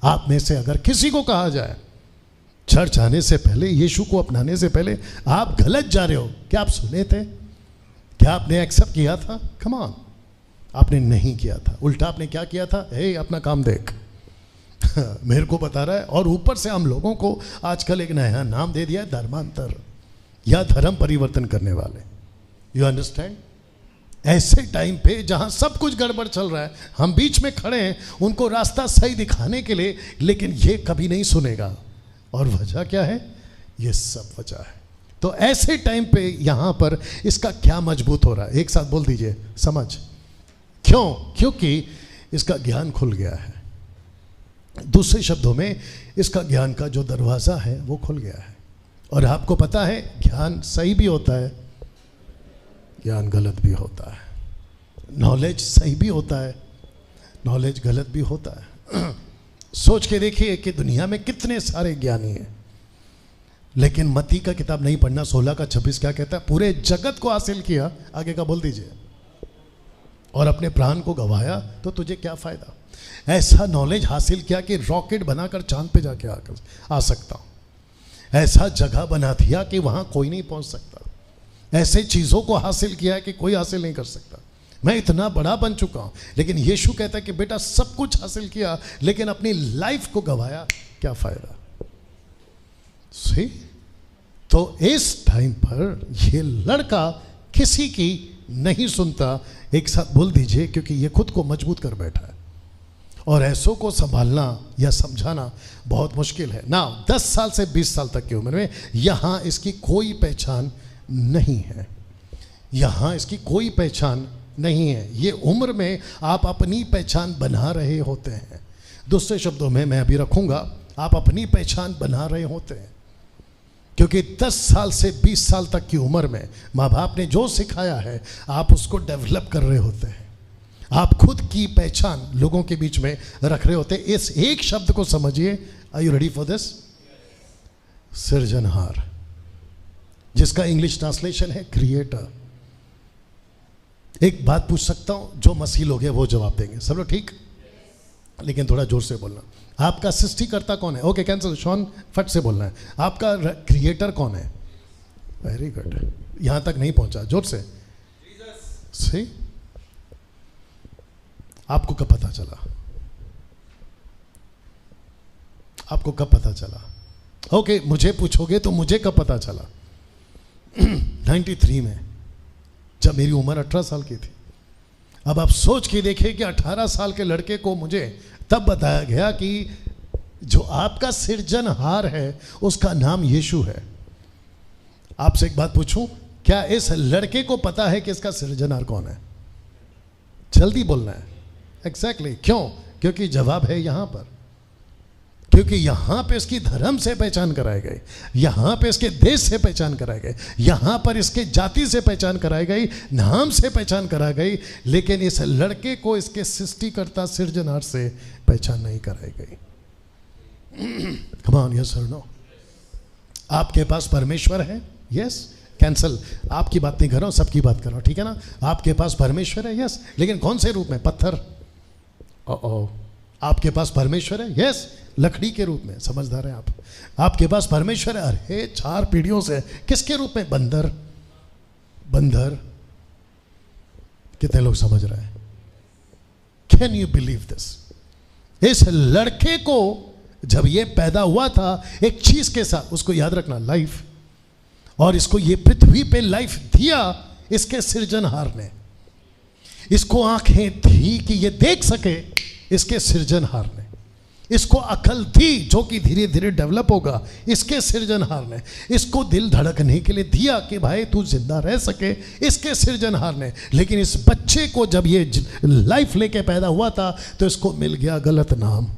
आप में से अगर किसी को कहा जाए चर्च आने से पहले, यीशु को अपनाने से पहले आप गलत जा रहे हो, क्या आप सुने थे? क्या आपने एक्सेप्ट किया था? कम ऑन, आपने नहीं किया था। उल्टा आपने क्या किया था? हे अपना काम देख, मेरे को बता रहा है। और ऊपर से हम लोगों को आजकल एक नया नाम दे दिया है, धर्मांतर या धर्म परिवर्तन करने वाले। You understand? ऐसे टाइम पे जहां सब कुछ गड़बड़ चल रहा है, हम बीच में खड़े हैं उनको रास्ता सही दिखाने के लिए, लेकिन ये कभी नहीं सुनेगा। और वजह क्या है? ये सब वजह है। तो ऐसे टाइम पे यहां पर इसका क्या मजबूत हो रहा है? एक साथ बोल दीजिए, समझ। क्यों? क्योंकि इसका ज्ञान खुल गया है। दूसरे शब्दों में, इसका ज्ञान का जो दरवाज़ा है वो खुल गया है। और आपको पता है, ज्ञान सही भी होता है, ज्ञान गलत भी होता है। नॉलेज सही भी होता है, नॉलेज गलत भी होता है। सोच के देखिए कि दुनिया में कितने सारे ज्ञानी हैं, लेकिन मत्ती का किताब नहीं पढ़ना। 16:26 क्या कहता है? पूरे जगत को हासिल किया, आगे का बोल दीजिए, और अपने प्राण को गवाया तो तुझे क्या फ़ायदा? ऐसा नॉलेज हासिल किया कि रॉकेट बनाकर चांद पे जाके आ सकता हूँ। ऐसा जगह बना दिया कि वहाँ कोई नहीं पहुँच सकता। ऐसे चीज़ों को हासिल किया है कि कोई हासिल नहीं कर सकता। मैं इतना बड़ा बन चुका हूँ, लेकिन यीशु कहता है कि बेटा सब कुछ हासिल किया, लेकिन अपनी लाइफ को गवाया, क्या फ़ायदा? सी, तो इस टाइम पर ये लड़का किसी की नहीं सुनता। एक साथ बोल दीजिए, क्योंकि ये खुद को मजबूत कर बैठा है और ऐसों को संभालना या समझाना बहुत मुश्किल है ना। 10 साल से 20 साल तक की उम्र में यहाँ इसकी कोई पहचान नहीं है, यहाँ इसकी कोई पहचान नहीं है। ये उम्र में आप अपनी पहचान बना रहे होते हैं। दूसरे शब्दों में मैं अभी रखूँगा, आप अपनी पहचान बना रहे होते हैं, क्योंकि 10 साल से 20 साल तक की उम्र में माँ बाप ने जो सिखाया है आप उसको डेवलप कर रहे होते हैं। आप खुद की पहचान लोगों के बीच में रख रहे होते हैं। इस एक शब्द को समझिए। Are you ready for this? सृजनहार, जिसका इंग्लिश ट्रांसलेशन है क्रिएटर। एक बात पूछ सकता हूं, जो मसीह लोग हैं वो जवाब देंगे। सब लोग ठीक? लेकिन थोड़ा जोर से बोलना। आपका सृष्टिकर्ता कौन है? ओके कैंसिल, शॉन फट से बोलना है। आपका क्रिएटर कौन है? वेरी गुड, यहां तक नहीं पहुंचा, जोर से। सही। आपको कब पता चला? आपको कब पता चला? ओके, मुझे पूछोगे तो मुझे कब पता चला? 93 में, जब मेरी उम्र 18 साल की थी। अब आप सोच के देखिए कि 18 साल के लड़के को मुझे तब बताया गया कि जो आपका सृजनहार है उसका नाम यीशु है। आपसे एक बात पूछूं, क्या इस लड़के को पता है कि इसका सृजनहार कौन है? जल्दी बोलना है। एग्जैक्टली। क्यों? क्योंकि जवाब है यहां पर। क्योंकि यहां पे इसकी धर्म से पहचान कराई गई, यहां पे इसके देश से पहचान कराई गई, यहां पर इसके जाति से पहचान कराई गई, नाम से पहचान कराई गई, लेकिन इस लड़के को इसके सृष्टिकर्ता सृजनहार से पहचान नहीं कराई गई। कम ऑन, यस और नो? आपके पास परमेश्वर है? यस। कैंसल, आपकी बात नहीं कर रहा हूं, सबकी बात कर रहा हूं, ठीक है ना? आपके पास परमेश्वर है, यस। लेकिन कौन से रूप में? पत्थर। आपके पास परमेश्वर है, यस, लकड़ी के रूप में, समझदार हैं आप। आपके पास परमेश्वर है, अरे 4 पीढ़ियों से, किसके रूप में? बंदर। बंदर। कितने लोग समझ रहे हैं? Can you believe this? इस लड़के को जब ये पैदा हुआ था एक चीज के साथ, उसको याद रखना, लाइफ, और इसको ये पृथ्वी पे लाइफ दिया इसके सृजनहार ने। इसको आंखें थी कि ये देख सके, इसके सृजनहार ने। इसको अकल थी जो कि धीरे धीरे डेवलप होगा, इसके सृजनहार ने। इसको दिल धड़कने के लिए दिया कि भाई तू जिंदा रह सके, इसके सृजनहार ने। लेकिन इस बच्चे को जब ये लाइफ लेके पैदा हुआ था तो इसको मिल गया गलत नाम,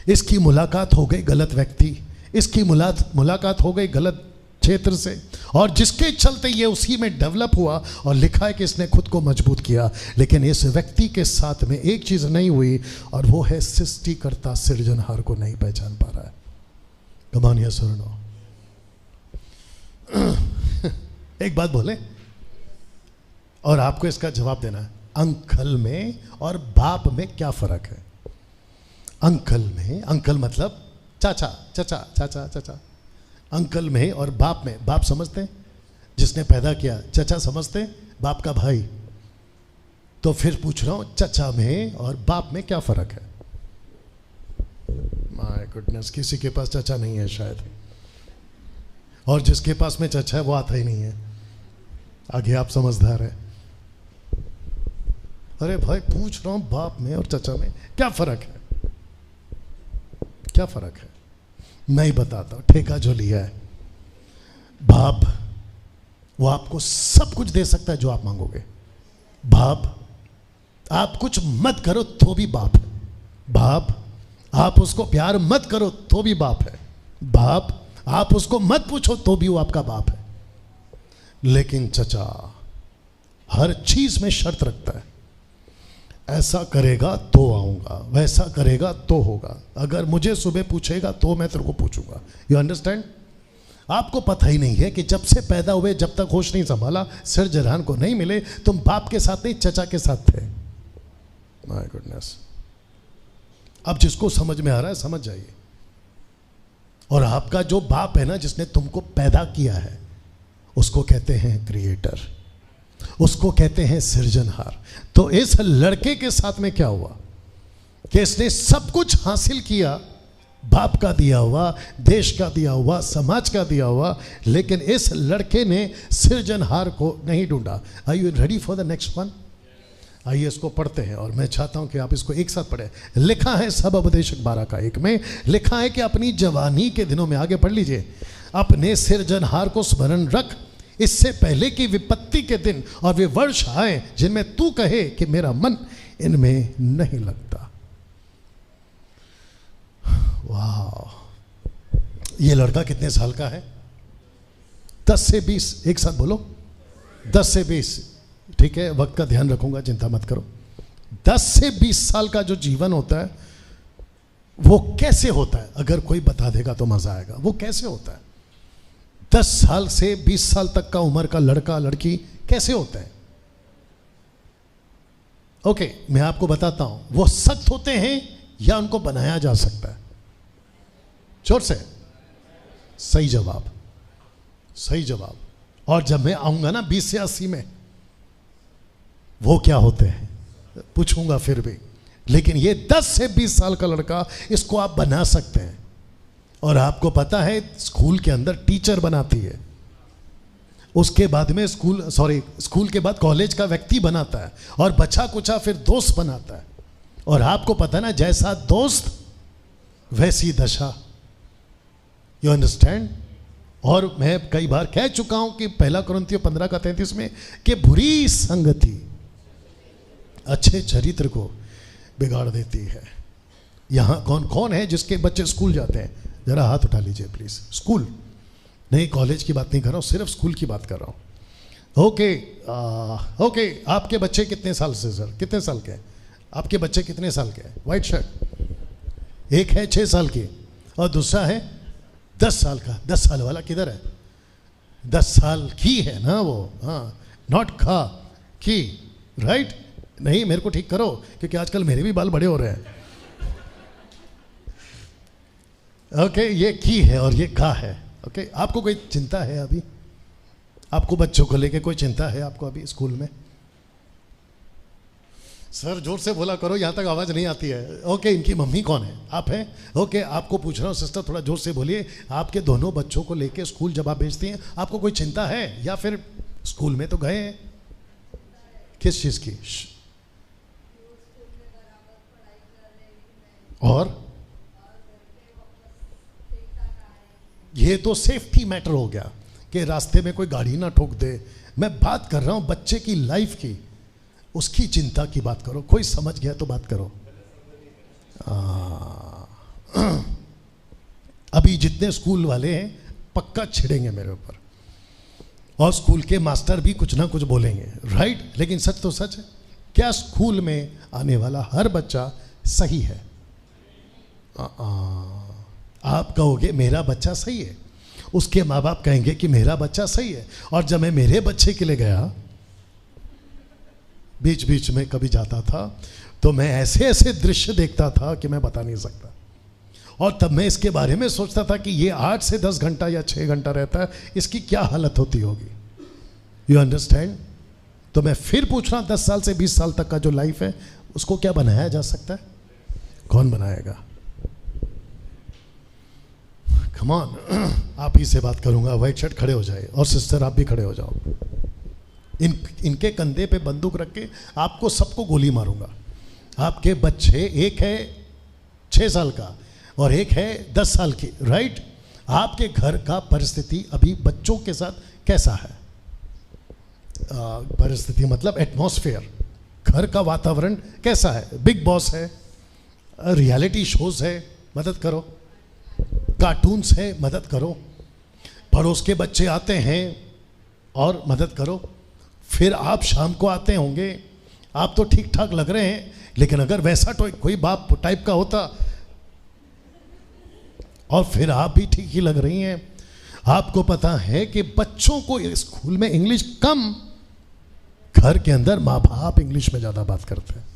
इसकी मुलाकात हो गई गलत व्यक्ति, इसकी मुलाकात हो गई गलत क्षेत्र से, और जिसके चलते ये उसी में डेवलप हुआ। और लिखा है कि इसने खुद को मजबूत किया। लेकिन इस व्यक्ति के साथ में एक चीज नहीं हुई, और वो है सृष्टिकर्ता सृजनहार को नहीं पहचान पा रहा है। कम ऑन यस और नो? एक बात बोले और आपको इसका जवाब देना है। अंकल में और बाप में क्या फर्क है? अंकल में, अंकल मतलब चाचा, चाचा चाचा चाचा। अंकल में और बाप में, बाप समझते हैं जिसने पैदा किया, चाचा समझते हैं बाप का भाई। तो फिर पूछ रहा हूं चाचा में और बाप में क्या फर्क है? माय गुडनेस, किसी के पास चाचा नहीं है शायद, और जिसके पास में चाचा है वो आता ही नहीं है। आगे आप समझदार है। अरे भाई पूछ रहा हूं बाप में और चाचा में क्या फर्क है? क्या फर्क है? नहीं बताता। ठेका जो लिया है, बाप वो आपको सब कुछ दे सकता है जो आप मांगोगे। बाप आप कुछ मत करो तो भी बाप है। बाप आप उसको प्यार मत करो तो भी बाप है। बाप आप उसको मत पूछो तो भी वो आपका बाप है। लेकिन चचा हर चीज में शर्त रखता है, ऐसा करेगा तो आऊंगा, वैसा करेगा तो होगा, अगर मुझे सुबह पूछेगा तो मैं तेरे को पूछूंगा। You understand? आपको पता ही नहीं है कि जब से पैदा हुए जब तक होश नहीं संभाला, सृजनहार को नहीं मिले, तुम बाप के साथ नहीं चचा के साथ थे। My goodness. अब जिसको समझ में आ रहा है समझ जाइए। और आपका जो बाप है ना, जिसने तुमको पैदा किया है, उसको कहते हैं क्रिएटर, उसको कहते हैं सृजनहार। तो इस लड़के के साथ में क्या हुआ कि इसने सब कुछ हासिल किया, बाप का दिया हुआ, देश का दिया हुआ, समाज का दिया हुआ, लेकिन इस लड़के ने सृजनहार को नहीं ढूंढा। Are you ready for the next one? आइए इसको पढ़ते हैं, और मैं चाहता हूं कि आप इसको एक साथ पढ़ें। लिखा है सब उपदेशक 12:1 में, लिखा है कि अपनी जवानी के दिनों में, आगे पढ़ लीजिए, अपने सृजनहार को स्मरण रख, इससे पहले कि विपत्ति के दिन और वे वर्ष आए जिनमें तू कहे कि मेरा मन इनमें नहीं लगता। वाह! ये लड़का कितने साल का है? 10 से 20, एक साथ बोलो, 10 से 20। ठीक है, वक्त का ध्यान रखूंगा, चिंता मत करो। 10 से 20 साल का जो जीवन होता है वो कैसे होता है? अगर कोई बता देगा तो मजा आएगा। वो कैसे होता है? 10 साल से 20 साल तक का उम्र का लड़का लड़की कैसे होता है? ओके, मैं आपको बताता हूं। वो सख्त होते हैं या उनको बनाया जा सकता है? जोर से, सही जवाब, सही जवाब। और जब मैं आऊंगा ना 20 से 80 में, वो क्या होते हैं पूछूंगा फिर भी। लेकिन ये 10 से 20 साल का लड़का, इसको आप बना सकते हैं। और आपको पता है स्कूल के अंदर टीचर बनाती है, उसके बाद में स्कूल के बाद कॉलेज का व्यक्ति बनाता है, और बचा कुचा फिर दोस्त बनाता है। और आपको पता है ना, जैसा दोस्त वैसी दशा। You understand? और मैं कई बार कह चुका हूं कि 1 कुरिन्थियों 15:33 में कि बुरी संगति अच्छे चरित्र को बिगाड़ देती है। यहां कौन कौन है जिसके बच्चे स्कूल जाते हैं? जरा हाथ उठा लीजिए प्लीज। स्कूल नहीं, कॉलेज की बात नहीं कर रहा हूं, सिर्फ स्कूल की बात कर रहा हूं। ओके, आपके बच्चे कितने साल से, सर कितने साल के हैं आपके बच्चे? कितने साल के हैं? White shirt. एक है 6 साल की और दूसरा है 10 साल का। 10 साल वाला किधर है? 10 साल की है ना वो, हाँ, नॉट खा की, राइट? नहीं, मेरे को ठीक करो, क्योंकि आजकल मेरे भी बाल बड़े हो रहे हैं। ओके, ये की है और ये का है। ओके, आपको कोई चिंता है अभी? आपको बच्चों को लेके कोई चिंता है आपको अभी स्कूल में? सर जोर से बोला करो, यहाँ तक आवाज़ नहीं आती है। ओके, इनकी मम्मी कौन है? आप हैं? ओके, आपको पूछ रहा हूँ सिस्टर, थोड़ा जोर से बोलिए। आपके दोनों बच्चों को लेके स्कूल जब आप भेजती हैं, आपको कोई चिंता है? या फिर स्कूल में तो गए हैं, किस चीज़ की? और ये तो सेफ्टी मैटर हो गया कि रास्ते में कोई गाड़ी ना ठोक दे। मैं बात कर रहा हूँ बच्चे की लाइफ की, उसकी चिंता की बात करो। कोई समझ गया तो बात करो। अभी जितने स्कूल वाले हैं पक्का छिड़ेंगे मेरे ऊपर, और स्कूल के मास्टर भी कुछ ना कुछ बोलेंगे, राइट? लेकिन सच तो सच है। क्या स्कूल में आने वाला हर बच्चा सही है? आप कहोगे मेरा बच्चा सही है, उसके माँ बाप कहेंगे कि मेरा बच्चा सही है। और जब मैं मेरे बच्चे के लिए गया, बीच बीच में कभी जाता था, तो मैं ऐसे ऐसे दृश्य देखता था कि मैं बता नहीं सकता। और तब मैं इसके बारे में सोचता था कि ये 8 से 10 घंटा या 6 घंटा रहता है, इसकी क्या हालत होती होगी। You understand? तो मैं फिर पूछ रहा, 10 साल से 20 साल तक का जो लाइफ है, उसको क्या बनाया जा सकता है? कौन बनाएगा? कम ऑन, आप ही से बात करूंगा। व्हाइट शर्ट खड़े हो जाए, और सिस्टर आप भी खड़े हो जाओ। इनके कंधे पे बंदूक रख के आपको सबको गोली मारूंगा। आपके बच्चे, एक है 6 साल का और एक है 10 साल की, राइट? आपके घर का परिस्थिति अभी बच्चों के साथ कैसा है? परिस्थिति मतलब एटमॉस्फेयर, घर का वातावरण कैसा है? बिग बॉस है, रियलिटी शोज है, मदद करो। कार्टून्स है, मदद करो। पड़ोस के बच्चे आते हैं और मदद करो। फिर आप शाम को आते होंगे, आप तो ठीक ठाक लग रहे हैं, लेकिन अगर वैसा कोई बाप टाइप का होता, और फिर आप भी ठीक ही लग रही हैं। आपको पता है कि बच्चों को स्कूल में इंग्लिश कम, घर के अंदर माँ बाप इंग्लिश में ज़्यादा बात करते हैं।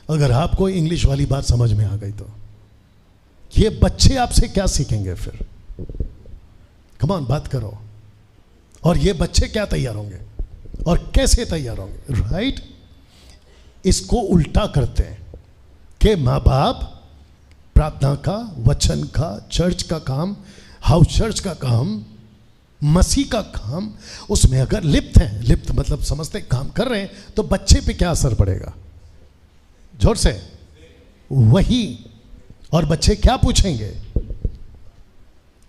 अगर आपको इंग्लिश वाली बात समझ में आ गई तो ये बच्चे आपसे क्या सीखेंगे फिर? कम ऑन, बात करो। और ये बच्चे क्या तैयार होंगे और कैसे तैयार होंगे, राइट? इसको उल्टा करते हैं कि माँ बाप प्रार्थना का, वचन का, चर्च का काम, हाउस चर्च का काम, मसीह का काम, उसमें अगर लिप्त हैं, लिप्त मतलब समझते काम कर रहे हैं, तो बच्चे पे क्या असर पड़ेगा? जोर से वही। और बच्चे क्या पूछेंगे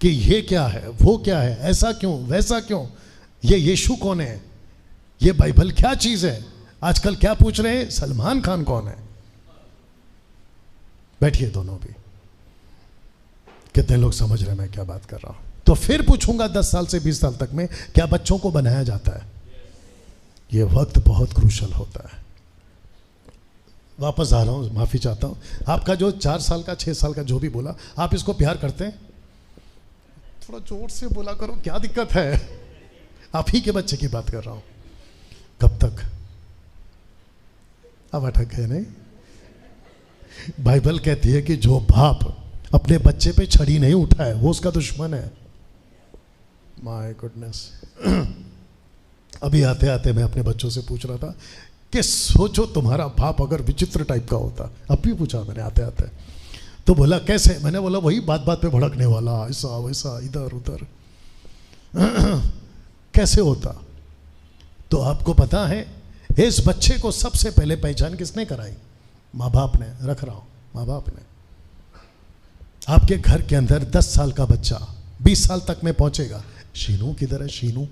कि ये क्या है, वो क्या है, ऐसा क्यों, वैसा क्यों, ये यीशु कौन है, ये बाइबल क्या चीज है? आजकल क्या पूछ रहे हैं, सलमान खान कौन है? बैठिए दोनों भी। कितने लोग समझ रहे हैं मैं क्या बात कर रहा हूं? तो फिर पूछूंगा 10 साल से 20 साल तक में क्या बच्चों को बनाया जाता है? ये वक्त बहुत क्रूशल होता है। वापस आ रहा हूँ, माफ़ी चाहता हूँ। आपका जो 4 साल का, 6 साल का जो भी बोला, आप इसको प्यार करते हैं? थोड़ा जोर से बोला करो, क्या दिक्कत है? आप ही के बच्चे की बात कर रहा हूँ। कब तक? अब अटक गए नहीं? बाइबल कहती है कि जो बाप अपने बच्चे पे छड़ी नहीं उठाए वो उसका दुश्मन है। My goodness. अभी आते आते मैं अपने बच्चों से पूछ रहा था कि सोचो तुम्हारा बाप अगर विचित्र टाइप का होता। अब भी पूछा मैंने आते आते, तो बोला कैसे? मैंने बोला वही बात बात पे भड़कने वाला, ऐसा वैसा, इधर उधर। कैसे होता? तो आपको पता है इस बच्चे को सबसे पहले पहचान किसने कराई? माँ बाप ने। रख रहा हूं, माँ बाप ने। आपके घर के अंदर 10 साल का बच्चा 20 साल तक में पहुंचेगा। शीनू किधर है? शीनू,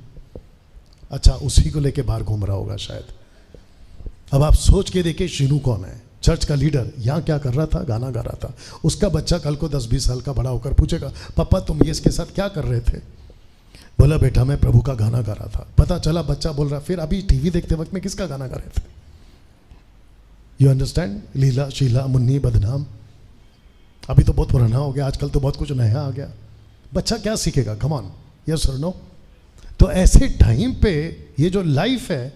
अच्छा उसी को लेके बाहर घूम रहा होगा शायद। अब आप सोच के देखिए शीनू कौन है? चर्च का लीडर। यहाँ क्या कर रहा था? गाना गा रहा था। उसका बच्चा कल को 10-20 साल का बड़ा होकर पूछेगा, पापा तुम ये इसके साथ क्या कर रहे थे? बोला बेटा मैं प्रभु का गाना गा रहा था। पता चला बच्चा बोल रहा, फिर अभी टीवी देखते वक्त में किसका गाना गा रहे थे? You understand? लीला, शीला, मुन्नी, बदनाम। अभी तो बहुत पुराना हो गया, आजकल तो बहुत कुछ नया आ गया। बच्चा क्या सीखेगा? कम ऑन, यस और नो? तो ऐसे टाइम पे ये जो लाइफ है,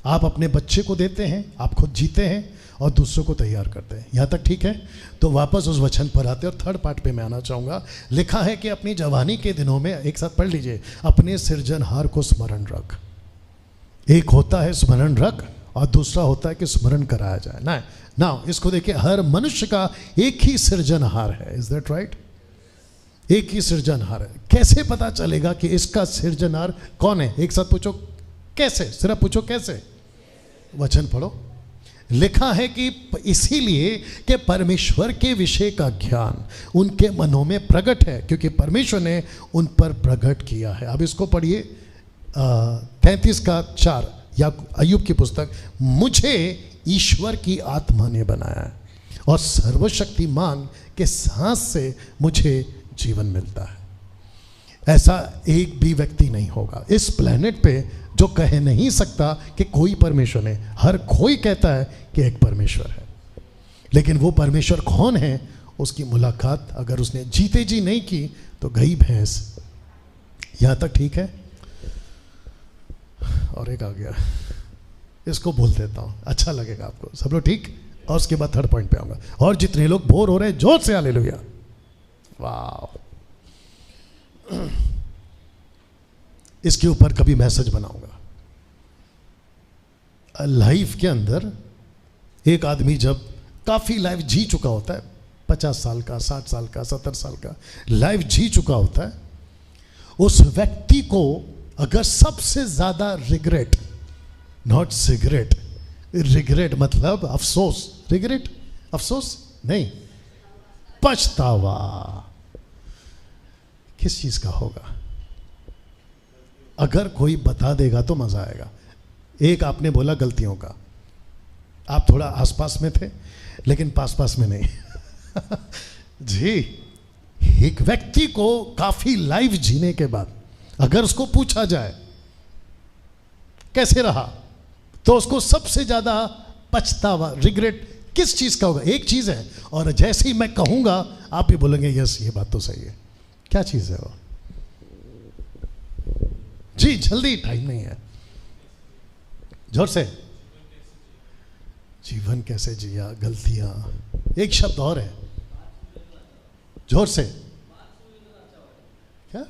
आप अपने बच्चे को देते हैं, आप खुद जीते हैं और दूसरों को तैयार करते हैं। यहाँ तक ठीक है? तो वापस उस वचन पर आते और थर्ड पार्ट पे मैं आना चाहूँगा। लिखा है कि अपनी जवानी के दिनों में, एक साथ पढ़ लीजिए, अपने सृजनहार को स्मरण रख। एक होता है स्मरण रख और दूसरा होता है कि स्मरण कराया जाए ना। इसको देखिए, हर मनुष्य का एक ही सृजनहार है। Is that right? एक ही सृजनहार है। कैसे पता चलेगा कि इसका सृजनहार कौन है? एक साथ पूछो कैसे, सिर्फ पूछो कैसे। वचन पढ़ो। लिखा है कि इसीलिए कि परमेश्वर के विषय का ज्ञान उनके मनों में प्रकट है, क्योंकि परमेश्वर ने उन पर प्रकट किया है। अब इसको पढ़िए, 33:4 या अय्यूब की पुस्तक। मुझे ईश्वर की आत्मा ने बनाया है और सर्वशक्तिमान के सांस से मुझे जीवन मिलता है। ऐसा एक भी व्यक्ति नहीं होगा इस प्लेनेट पे जो कह नहीं सकता कि कोई परमेश्वर नहीं। हर कोई कहता है कि एक परमेश्वर है, लेकिन वो परमेश्वर कौन है, उसकी मुलाकात अगर उसने जीते जी नहीं की तो गई भैंस। यहां तक ठीक है? और एक आ गया, इसको बोल देता हूं, अच्छा लगेगा आपको। सब लोग ठीक? और उसके बाद थर्ड पॉइंट पे आऊंगा। और जितने लोग बोर हो रहे हैं जोर से हालेलुया। वाह, इसके ऊपर कभी मैसेज बनाऊंगा। लाइफ के अंदर एक आदमी जब काफी लाइफ जी चुका होता है, 50 साल का, 60 साल का, 70 साल का लाइफ जी चुका होता है, उस व्यक्ति को अगर सबसे ज्यादा रिग्रेट, नॉट सिगरेट, रिग्रेट मतलब अफसोस, रिग्रेट अफसोस नहीं, पछतावा किस चीज का होगा? अगर कोई बता देगा तो मजा आएगा। एक आपने बोला गलतियों का, आप थोड़ा आसपास में थे लेकिन पास पास में नहीं। जी, एक व्यक्ति को काफी लाइफ जीने के बाद अगर उसको पूछा जाए कैसे रहा, तो उसको सबसे ज्यादा पछतावा, रिग्रेट किस चीज का होगा? एक चीज है, और जैसे ही मैं कहूंगा आप भी बोलेंगे यस ये बात तो सही है। क्या चीज है वो? जी जल्दी, टाइम नहीं है, जोर से। जीवन कैसे जिया, गलतियां, एक शब्द और है, जोर से। क्या?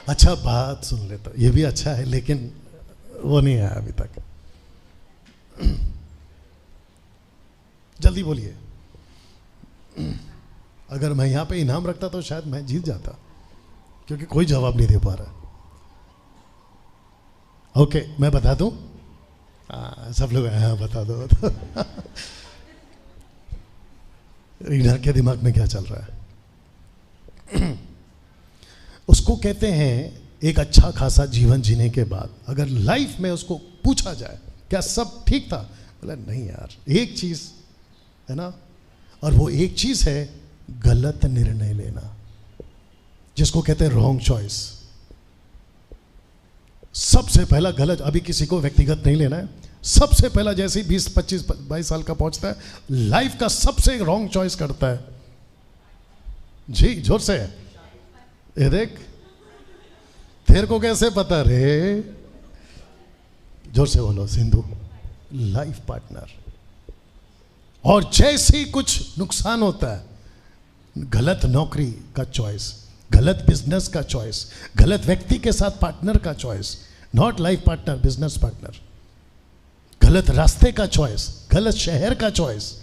अच्छा, बात सुन लेता, ये भी अच्छा है लेकिन वो नहीं आया अभी तक। जल्दी बोलिए। अगर मैं यहां पे इनाम रखता तो शायद मैं जीत जाता, क्योंकि कोई जवाब नहीं दे पा रहा। ओके, मैं बता दूं? सब लोग हाँ बता दो। रीना के दिमाग में क्या चल रहा है? उसको कहते हैं एक अच्छा खासा जीवन जीने के बाद अगर लाइफ में उसको पूछा जाए क्या सब ठीक था, बोला नहीं यार, एक चीज है ना, और वो एक चीज है गलत निर्णय लेना, जिसको कहते हैं रॉन्ग चॉइस। सबसे पहला गलत, अभी किसी को व्यक्तिगत नहीं लेना है, सबसे पहला जैसे ही 20, 25, 22 साल का पहुंचता है, लाइफ का सबसे रॉन्ग चॉइस करता है। जी जोर से, ये देख, तेरे को कैसे पता रे? जोर से बोलो सिंधु। Life partner. और जैसे ही कुछ नुकसान होता है, गलत नौकरी का चॉइस, गलत बिजनेस का चॉइस, गलत व्यक्ति के साथ पार्टनर का choice, not life partner, business partner, गलत रास्ते का चॉइस, गलत शहर का चॉइस।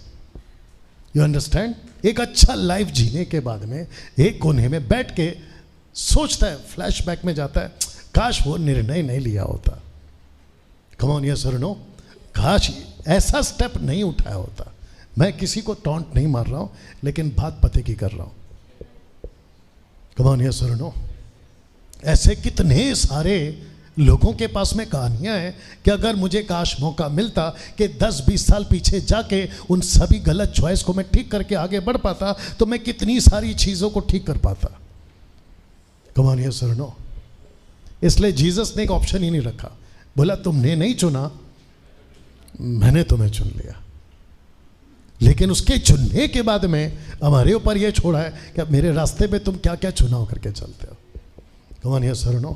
You understand? एक अच्छा लाइफ जीने के बाद में एक कोने में बैठ के सोचता है, फ्लैशबैक में जाता है, काश वो निर्णय नहीं लिया होता। कम ऑन यस और नो, काश ऐसा स्टेप नहीं उठाया होता। मैं किसी को टॉन्ट नहीं मार रहा हूं, लेकिन बात पते की कर रहा हूं। कम ऑन यस और नो। ऐसे कितने सारे लोगों के पास में कहानियां हैं कि अगर मुझे काश मौका मिलता कि 10-20 साल पीछे जाके उन सभी गलत चॉइस को मैं ठीक करके आगे बढ़ पाता, तो मैं कितनी सारी चीजों को ठीक कर पाता। कम ऑन यस और नो। इसलिए जीसस ने एक ऑप्शन ही नहीं रखा, बोला तुमने नहीं चुना, मैंने तुम्हें चुन लिया। लेकिन उसके चुनने के बाद में हमारे ऊपर यह छोड़ा है कि अब मेरे रास्ते पे तुम क्या क्या चुनाव करके चलते हो। कम ऑन यस और नो।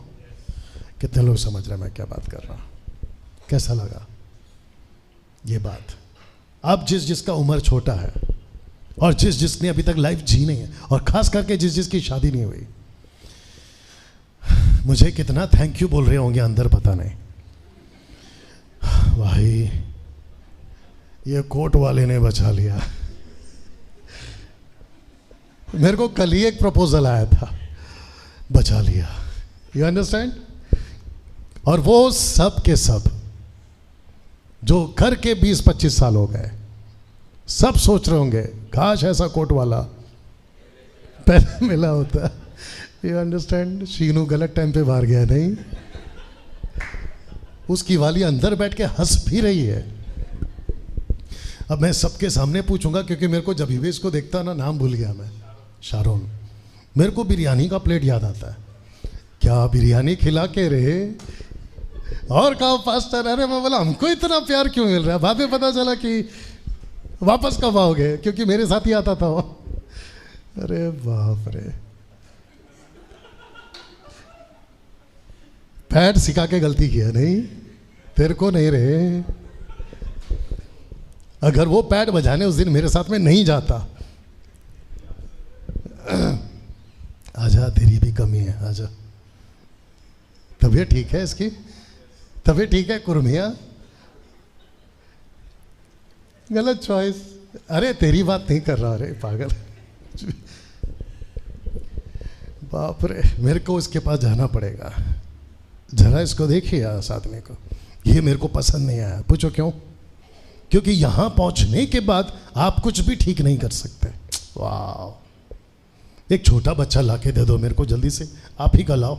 कितने लोग समझ रहे हैं मैं क्या बात कर रहा हूं? कैसा लगा ये बात? अब जिसका उम्र छोटा है और जिसने अभी तक लाइफ जी नहीं है, और खास करके जिसकी शादी नहीं हुई, मुझे कितना थैंक यू बोल रहे होंगे अंदर, पता नहीं। भाई ये कोर्ट वाले ने बचा लिया। मेरे को कल ही एक प्रपोजल आया था, बचा लिया। You understand? और वो सब के सब जो घर के 20-25 साल हो गए, सब सोच रहे होंगे काश ऐसा कोर्ट वाला पहले मिला होता। You understand? शीनू गलत टाइम पे बाहर गया नहीं, उसकी वाली अंदर बैठ के हंस भी रही है। अब मैं सबके सामने पूछूंगा, क्योंकि मेरे को जब भी इसको देखता ना, नाम भूल गया मैं, शारोन, मेरे को बिरयानी का प्लेट याद आता है। क्या बिरयानी खिला के रहे? और कहा पास्टर, अरे मैं बोला हमको इतना प्यार क्यों मिल रहा है? बाद में पता चला कि वापस कब आओगे, क्योंकि मेरे साथ ही आता था वो। अरे बाप रे, पैड सिखा के गलती किया नहीं, तेरे को नहीं रहे। अगर वो पैड बजाने उस दिन मेरे साथ में नहीं जाता, आजा तेरी भी कमी है, आजा। तबीयत ठीक है इसकी? तबीयत ठीक है कुर्मिया? गलत चॉइस। अरे तेरी बात नहीं कर रहा, अरे पागल। बाप रे, मेरे को इसके पास जाना पड़ेगा। जरा इसको देखिए इस आदमी को, ये मेरे को पसंद नहीं आया। पूछो क्यों? क्योंकि यहां पहुंचने के बाद आप कुछ भी ठीक नहीं कर सकते। वाह, एक छोटा बच्चा लाके दे दो मेरे को जल्दी से, आप ही का लाओ।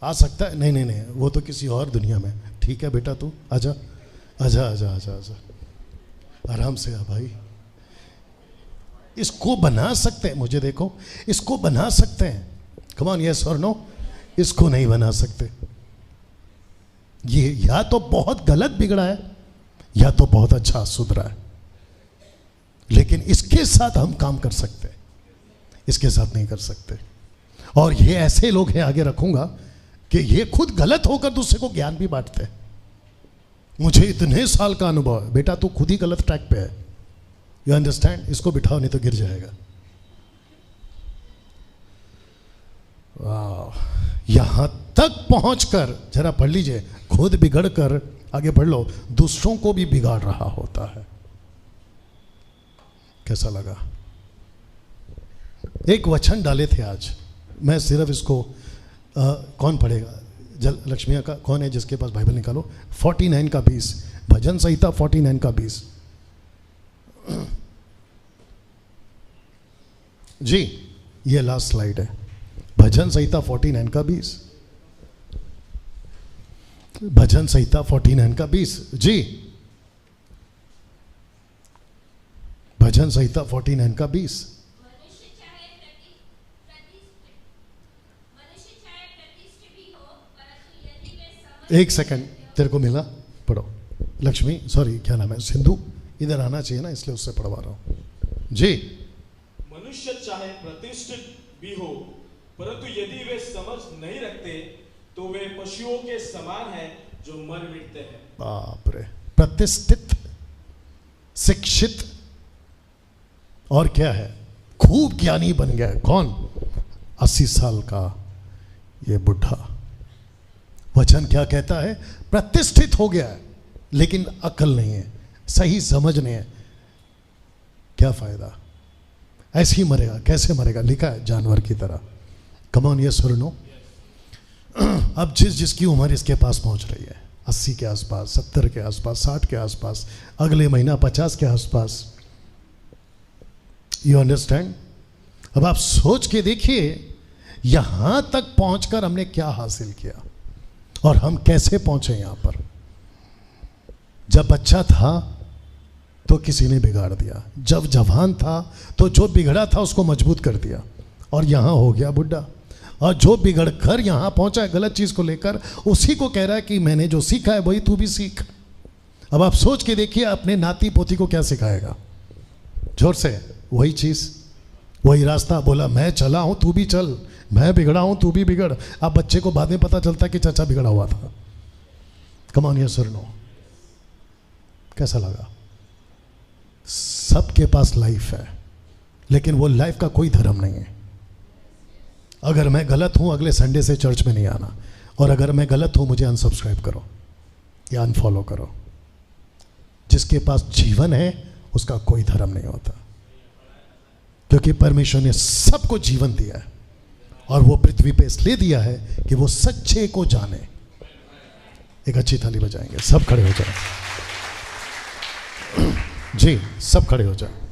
आ सकता है? नहीं नहीं नहीं, वो तो किसी और दुनिया में। ठीक है बेटा, तू आजा आजा आजा आजा आजा, आराम से आ भाई। इसको बना सकते हैं, मुझे देखो, इसको बना सकते हैं। कम ऑन, यस और नो? इसको नहीं बना सकते। ये या तो बहुत गलत बिगड़ा है या तो बहुत अच्छा सुधरा है, लेकिन इसके साथ हम काम कर सकते हैं, इसके साथ नहीं कर सकते। और ये ऐसे लोग हैं, आगे रखूंगा, कि ये खुद गलत होकर दूसरे को ज्ञान भी बांटते हैं। मुझे इतने साल का अनुभव है। बेटा तू खुद ही गलत ट्रैक पे है। You understand? इसको बिठाओ नहीं तो गिर जाएगा। वाह, यहां तक पहुंचकर, जरा पढ़ लीजिए, खुद बिगड़ कर, आगे पढ़ लो, दूसरों को भी बिगाड़ रहा होता है। कैसा लगा? एक वचन डाले थे आज, मैं सिर्फ इसको कौन पढ़ेगा? लक्ष्मिया का कौन है जिसके पास बाइबल? निकालो। 49 का 20, भजन संहिता 49 का 20। जी, ये लास्ट स्लाइड है, भजन संहिता 49 का 20। भजन संहिता 49 का 20। जी, भजन संहिता 49 का 20। एक सेकंड, तेरे को मिला? पढ़ो। लक्ष्मी, सॉरी क्या नाम है, सिंधु, इधर आना चाहिए ना, इसलिए उससे पढ़वा रहा हूं। जी, मनुष्य चाहे प्रतिष्ठित भी हो, परंतु यदि वे समझ नहीं रखते तो वे पशुओं के समान हैं जो मर मिटते हैं। बाप रे, प्रतिष्ठित, शिक्षित, और क्या है, खूब ज्ञानी बन गया। कौन? 80 साल का ये बुढ़ा। वचन क्या कहता है? प्रतिष्ठित हो गया है, लेकिन अकल नहीं है, सही समझ नहीं है। क्या फायदा? ऐसे ही मरेगा। कैसे मरेगा? लिखा है जानवर की तरह। कम ऑन, ये सुनो। अब जिसकी उम्र इसके पास पहुंच रही है, 80 के आसपास, 70 के आसपास, 60 के आसपास, अगले महीना 50 के आसपास। You understand? अब आप सोच के देखिए, यहां तक पहुंचकर हमने क्या हासिल किया और हम कैसे पहुंचे यहां पर। जब बच्चा था तो किसी ने बिगाड़ दिया, जब जवान था तो जो बिगड़ा था उसको मजबूत कर दिया, और यहां हो गया बुढ़ा। और जो बिगड़ कर यहां पहुंचा है गलत चीज को लेकर, उसी को कह रहा है कि मैंने जो सीखा है वही तू भी सीख। अब आप सोच के देखिए, अपने नाती पोती को क्या सिखाएगा? जोर से, वही चीज, वही रास्ता। बोला मैं चला हूं तू भी चल, मैं बिगड़ा हूं तू भी बिगड़। अब बच्चे को बाद में पता चलता है कि चाचा बिगड़ा हुआ था। कम ऑन यस और नो? कैसा लगा? सबके पास लाइफ है, लेकिन वो लाइफ का कोई धर्म नहीं है। अगर मैं गलत हूं, अगले संडे से चर्च में नहीं आना, और अगर मैं गलत हूं, मुझे अनसब्सक्राइब करो या अनफॉलो करो। जिसके पास जीवन है उसका कोई धर्म नहीं होता, क्योंकि परमेश्वर ने सबको जीवन दिया है और वो पृथ्वी पे इसलिए दिया है कि वो सच्चे को जाने। एक अच्छी थाली बजाएंगे, सब खड़े हो जाए। जी, सब खड़े हो जाए।